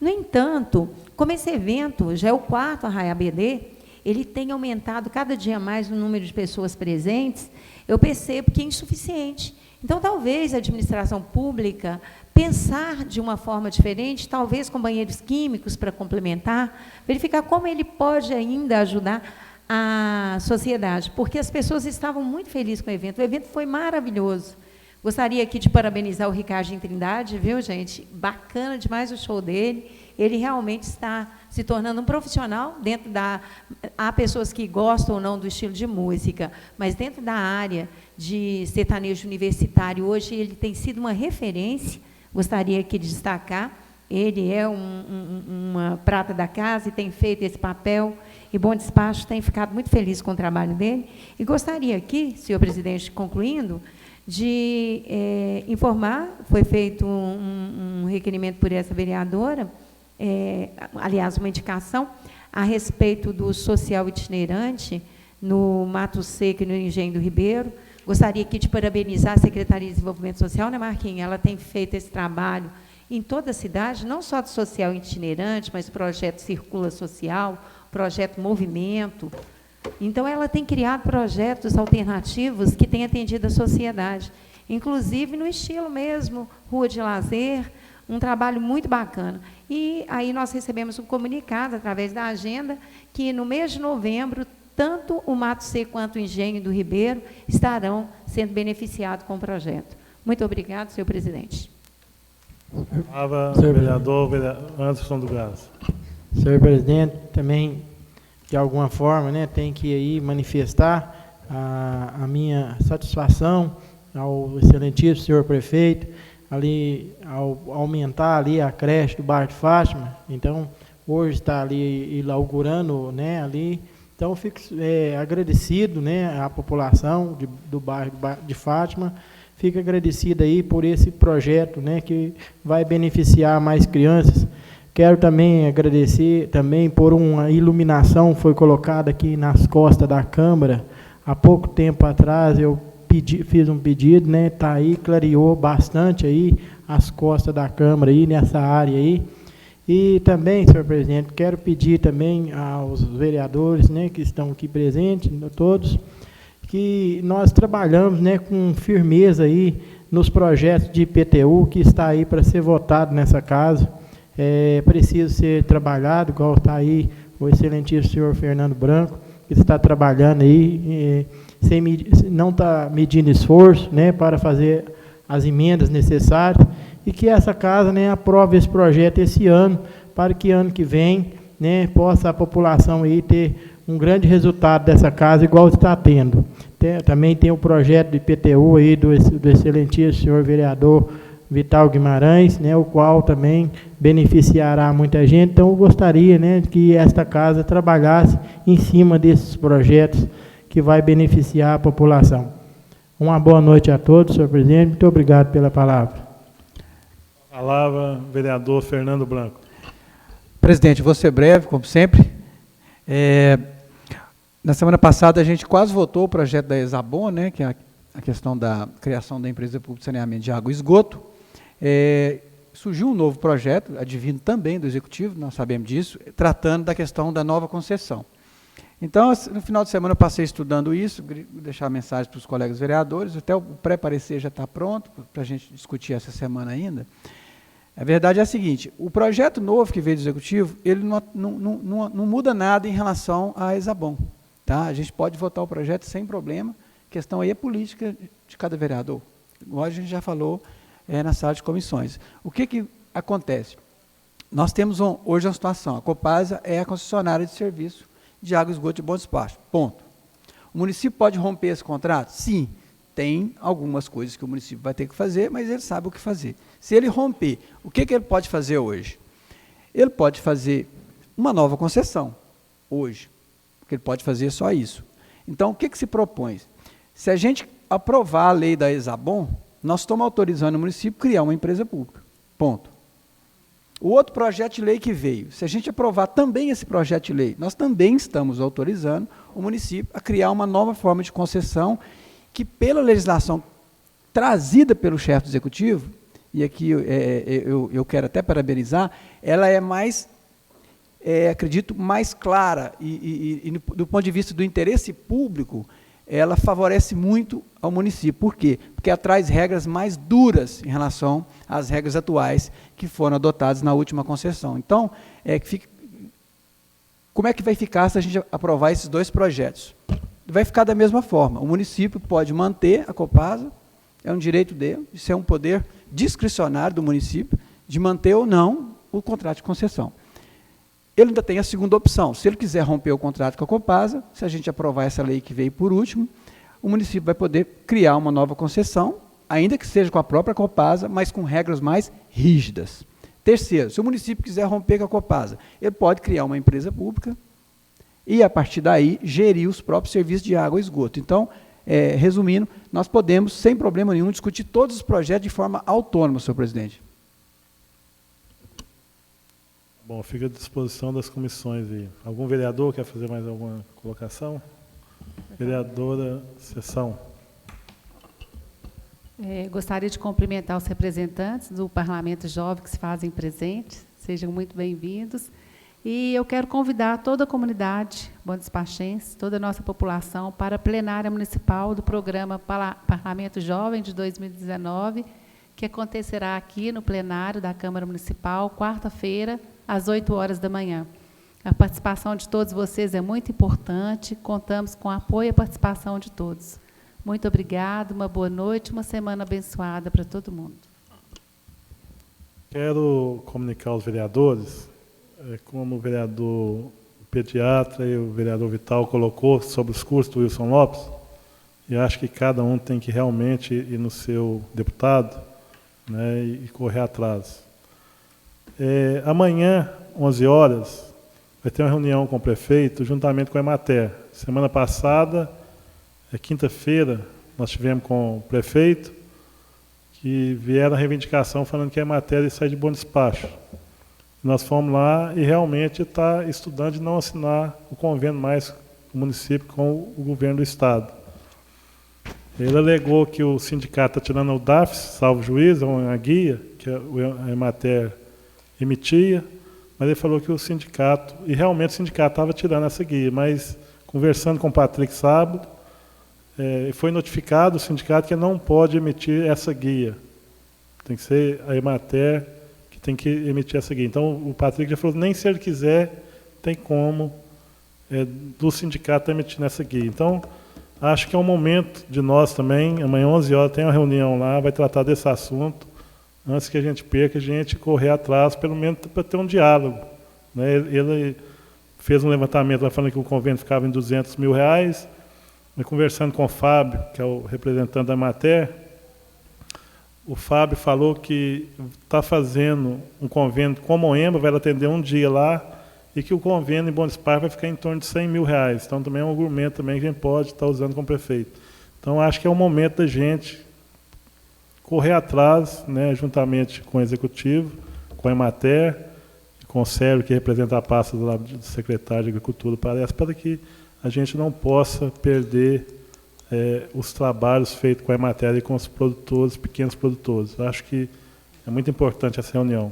No entanto, como esse evento já é o 4º Arraia ABD, ele tem aumentado cada dia mais o número de pessoas presentes, eu percebo que é insuficiente. Então, talvez a administração pública pensar de uma forma diferente, talvez com banheiros químicos para complementar, verificar como ele pode ainda ajudar a sociedade, porque as pessoas estavam muito felizes com o evento foi maravilhoso. Gostaria aqui de parabenizar o Ricardinho Trindade, viu, gente? Bacana demais o show dele. Ele realmente está se tornando um profissional dentro da... Há pessoas que gostam ou não do estilo de música, mas dentro da área de sertanejo universitário, hoje ele tem sido uma referência. Gostaria aqui de destacar, ele é uma prata da casa e tem feito esse papel, e Bom Despacho tem ficado muito feliz com o trabalho dele. E gostaria aqui, senhor presidente, concluindo, de informar, foi feito um requerimento por essa vereadora, aliás, uma indicação, a respeito do social itinerante no Mato Seco e no Engenho do Ribeiro. Gostaria aqui de parabenizar a Secretaria de Desenvolvimento Social, né, Marquinhos? Ela tem feito esse trabalho em toda a cidade, não só do social itinerante, mas o projeto Circula Social, o projeto Movimento. Então, ela tem criado projetos alternativos que têm atendido a sociedade, inclusive no estilo mesmo, Rua de Lazer, um trabalho muito bacana. E aí nós recebemos um comunicado, através da agenda, que no mês de novembro, tanto o Mato Seco quanto o Engenho do Ribeiro estarão sendo beneficiados com o projeto. Muito obrigado, senhor presidente.
Vereador Anderson do Gás.
Senhor presidente, também, de alguma forma, né, tem que aí manifestar a minha satisfação ao excelentíssimo senhor prefeito, ali, ao aumentar ali a creche do bairro de Fátima. Então, hoje está ali inaugurando, né, ali. Então, fico agradecido, né, à população do bairro de Fátima, fico agradecido aí por esse projeto, né, que vai beneficiar mais crianças. Quero também agradecer também por uma iluminação que foi colocada aqui nas costas da Câmara. Há pouco tempo atrás eu fiz um pedido, né, tá aí, clareou bastante aí as costas da Câmara aí, nessa área aí. E também, senhor presidente, quero pedir também aos vereadores, né, que estão aqui presentes, todos, que nós trabalhamos, né, com firmeza aí nos projetos de IPTU que está aí para ser votado nessa casa. É preciso ser trabalhado, igual está aí o excelentíssimo senhor Fernando Branco, que está trabalhando aí, não está medindo esforço, né, para fazer as emendas necessárias, e que essa casa, né, aprove esse projeto esse ano, para que ano que vem né, possa a população aí ter um grande resultado dessa casa, igual está tendo. Também tem o projeto de IPTU aí do excelentíssimo senhor vereador Vital Guimarães, né, o qual também beneficiará muita gente. Então, eu gostaria, né, que esta casa trabalhasse em cima desses projetos que vai beneficiar a população. Uma boa noite a todos, senhor presidente. Muito obrigado pela palavra.
Palavra, vereador Fernando Blanco.
Presidente, vou ser breve, como sempre. Na semana passada, a gente quase votou o projeto da Exabon, né, que é a questão da criação da empresa pública de saneamento de água e esgoto. Surgiu um novo projeto, advindo também do Executivo, nós sabemos disso, tratando da questão da nova concessão. Então, no final de semana, eu passei estudando isso, vou deixar mensagem para os colegas vereadores, até o pré-parecer já está pronto, para a gente discutir essa semana ainda. A verdade é a seguinte, o projeto novo que veio do Executivo, ele não muda nada em relação à Exabon. Tá? A gente pode votar o projeto sem problema, a questão aí é política de cada vereador. Igual a gente já falou na sala de comissões. O que acontece? Nós temos hoje uma situação, a Copasa é a concessionária de serviço de água e esgoto de Bom Despacho, ponto. O município pode romper esse contrato? Sim, tem algumas coisas que o município vai ter que fazer, mas ele sabe o que fazer. Se ele romper, o que ele pode fazer hoje? Ele pode fazer uma nova concessão, hoje, porque ele pode fazer só isso. Então, o que se propõe? Se a gente aprovar a lei da Exabon, nós estamos autorizando o município a criar uma empresa pública, ponto. O outro projeto de lei que veio, se a gente aprovar também esse projeto de lei, nós também estamos autorizando o município a criar uma nova forma de concessão que, pela legislação trazida pelo chefe do Executivo, e aqui eu quero até parabenizar, ela é mais, acredito, mais clara e do ponto de vista do interesse público, ela favorece muito ao município. Por quê? Porque ela traz regras mais duras em relação às regras atuais que foram adotadas na última concessão. Então, como é que vai ficar se a gente aprovar esses dois projetos? Vai ficar da mesma forma. O município pode manter a Copasa, é um direito dele, isso é um poder discricionário do município, de manter ou não o contrato de concessão. Ele ainda tem a segunda opção, se ele quiser romper o contrato com a Copasa, se a gente aprovar essa lei que veio por último, o município vai poder criar uma nova concessão, ainda que seja com a própria Copasa, mas com regras mais rígidas. Terceiro, se o município quiser romper com a Copasa, ele pode criar uma empresa pública e, a partir daí, gerir os próprios serviços de água e esgoto. Então, resumindo, nós podemos, sem problema nenhum, discutir todos os projetos de forma autônoma, senhor presidente.
Bom, fica à disposição das comissões aí. Algum vereador quer fazer mais alguma colocação? Vereadora Sessão.
Gostaria de cumprimentar os representantes do Parlamento Jovem que se fazem presentes. Sejam muito bem-vindos. E eu quero convidar toda a comunidade bondespachense, toda a nossa população, para a plenária municipal do programa Parlamento Jovem de 2019, que acontecerá aqui no plenário da Câmara Municipal, quarta-feira, às 8 horas da manhã. A participação de todos vocês é muito importante, contamos com o apoio e a participação de todos. Muito obrigada, uma boa noite, uma semana abençoada para todo mundo.
Quero comunicar aos vereadores, como o vereador pediatra e o vereador Vital colocou sobre os cursos do Wilson Lopes, e acho que cada um tem que realmente ir no seu deputado, né, e correr atrás. Amanhã, 11 horas, vai ter uma reunião com o prefeito, juntamente com a Emater. Semana passada, quinta-feira, nós tivemos com o prefeito, que vieram a reivindicação falando que a Emater sai de bom despacho. Nós fomos lá e realmente está estudando de não assinar o convênio mais do município com o governo do Estado. Ele alegou que o sindicato está tirando o DAFS, salvo juízo, uma guia que a Emater emitia, mas ele falou que o sindicato, e realmente o sindicato estava tirando essa guia, mas conversando com o Patrick sábado, foi notificado o sindicato que não pode emitir essa guia. Tem que ser a Emater que tem que emitir essa guia. Então, o Patrick já falou que nem se ele quiser, tem como do sindicato estar emitindo essa guia. Então, acho que é um momento de nós também, amanhã 11 horas tem uma reunião lá, vai tratar desse assunto, antes que a gente perca, a gente correr atrás, pelo menos para ter um diálogo, né? Ele fez um levantamento lá falando que o convênio ficava em R$200 mil, mas conversando com o Fábio, que é o representante da Emater, o Fábio falou que está fazendo um convênio com a Moema, vai atender um dia lá, e que o convênio em Bom Despacho vai ficar em torno de R$100 mil. Então, também é um argumento também que a gente pode estar usando com o prefeito. Então, acho que é o momento da gente correr atrás, né, juntamente com o Executivo, com a Emater, com o Sérgio, que representa a pasta do secretário de Agricultura, parece, para que a gente não possa perder os trabalhos feitos com a Emater e com os produtores, pequenos produtores. Acho que é muito importante essa reunião.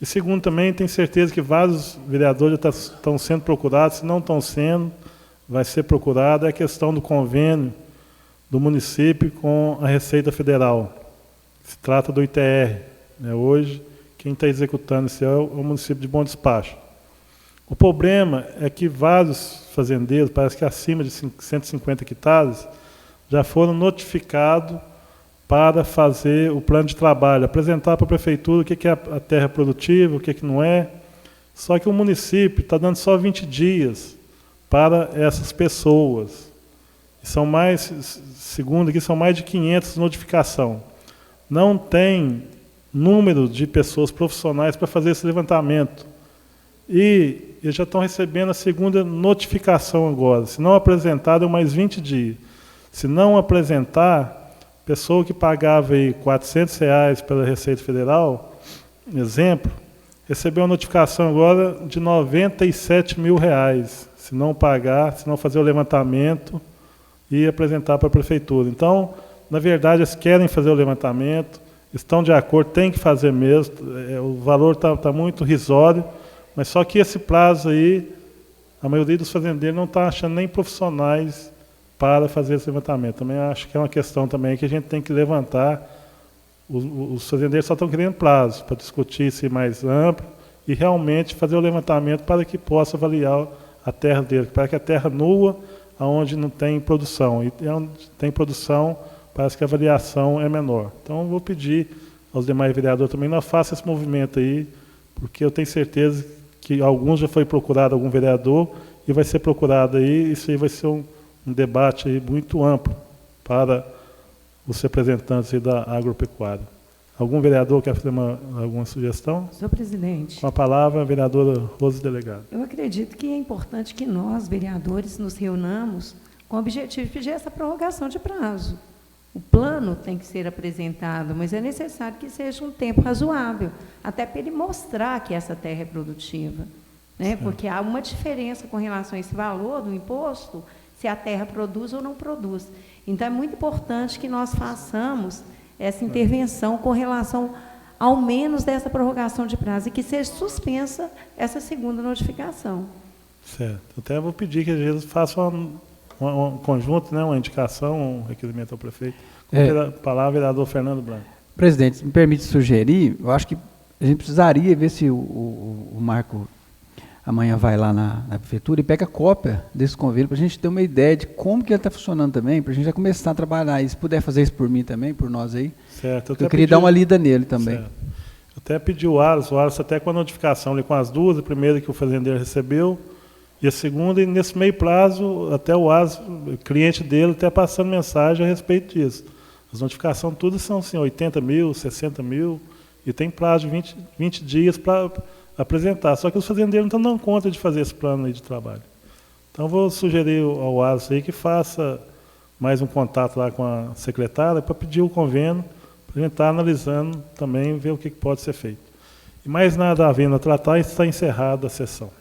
E segundo, também tenho certeza que vários vereadores já estão sendo procurados, se não estão sendo, vai ser procurado, é a questão do convênio do município com a Receita Federal. Se trata do ITR. Né? Hoje, quem está executando isso é o município de Bom Despacho. O problema é que vários fazendeiros, parece que acima de 150 hectares, já foram notificados para fazer o plano de trabalho, apresentar para a prefeitura o que é a terra produtiva, o que não é. Só que o município está dando só 20 dias para essas pessoas. São mais, segundo aqui, são mais de 500 notificações. Não tem número de pessoas profissionais para fazer esse levantamento. E eles já estão recebendo a segunda notificação agora. Se não apresentar, deu mais 20 dias. Se não apresentar, pessoa que pagava aí R$400 pela Receita Federal, exemplo, recebeu uma notificação agora de R$97 mil. Se não pagar, se não fazer o levantamento e apresentar para a prefeitura. Então, na verdade, eles querem fazer o levantamento, estão de acordo, tem que fazer mesmo, o valor está muito risório, mas só que esse prazo aí, a maioria dos fazendeiros não está achando nem profissionais para fazer esse levantamento. Também acho que é uma questão também que a gente tem que levantar. Os fazendeiros só estão querendo prazo para discutir isso mais amplo e realmente fazer o levantamento para que possa avaliar a terra dele, para que a terra nua, onde não tem produção, e onde tem produção, parece que a avaliação é menor. Então, eu vou pedir aos demais vereadores também, não façam esse movimento aí, porque eu tenho certeza que alguns já foi procurado algum vereador e vai ser procurado aí, isso aí vai ser um debate aí muito amplo para os representantes aí da agropecuária. Algum vereador quer fazer alguma sugestão?
Senhor presidente.
Com a palavra, a vereadora Rose Delegado.
Eu acredito que é importante que nós, vereadores, nos reunamos com o objetivo de pedir essa prorrogação de prazo. O plano tem que ser apresentado, mas é necessário que seja um tempo razoável, até para ele mostrar que essa terra é produtiva. Né? Porque há uma diferença com relação a esse valor do imposto, se a terra produz ou não produz. Então, é muito importante que nós façamos essa intervenção com relação, ao menos, dessa prorrogação de prazo, e que seja suspensa essa segunda notificação.
Certo. Até vou pedir que eles façam um conjunto, né, uma indicação, um requerimento ao prefeito. Com a palavra, vereador Fernando Blanco.
Presidente, se me permite sugerir, eu acho que a gente precisaria ver se o Marco amanhã vai lá na prefeitura e pega cópia desse convênio, para a gente ter uma ideia de como que ele está funcionando também, para a gente já começar a trabalhar. E se puder fazer isso por mim também, por nós aí,
certo.
Eu queria dar uma lida nele também.
Certo. Eu até pedi o Aras até com a notificação ali com as duas, a primeira que o fazendeiro recebeu, e a segunda, e nesse meio prazo, até o Aras, o cliente dele, até passando mensagem a respeito disso. As notificações todas são assim, 80 mil, 60 mil, e tem prazo de 20 dias para apresentar. Só que os fazendeiros não estão dando conta de fazer esse plano aí de trabalho. Então, vou sugerir ao Aras aí que faça mais um contato lá com a secretária para pedir o convênio, para a gente estar analisando também, ver o que pode ser feito. E mais nada havendo a tratar, está encerrada a sessão.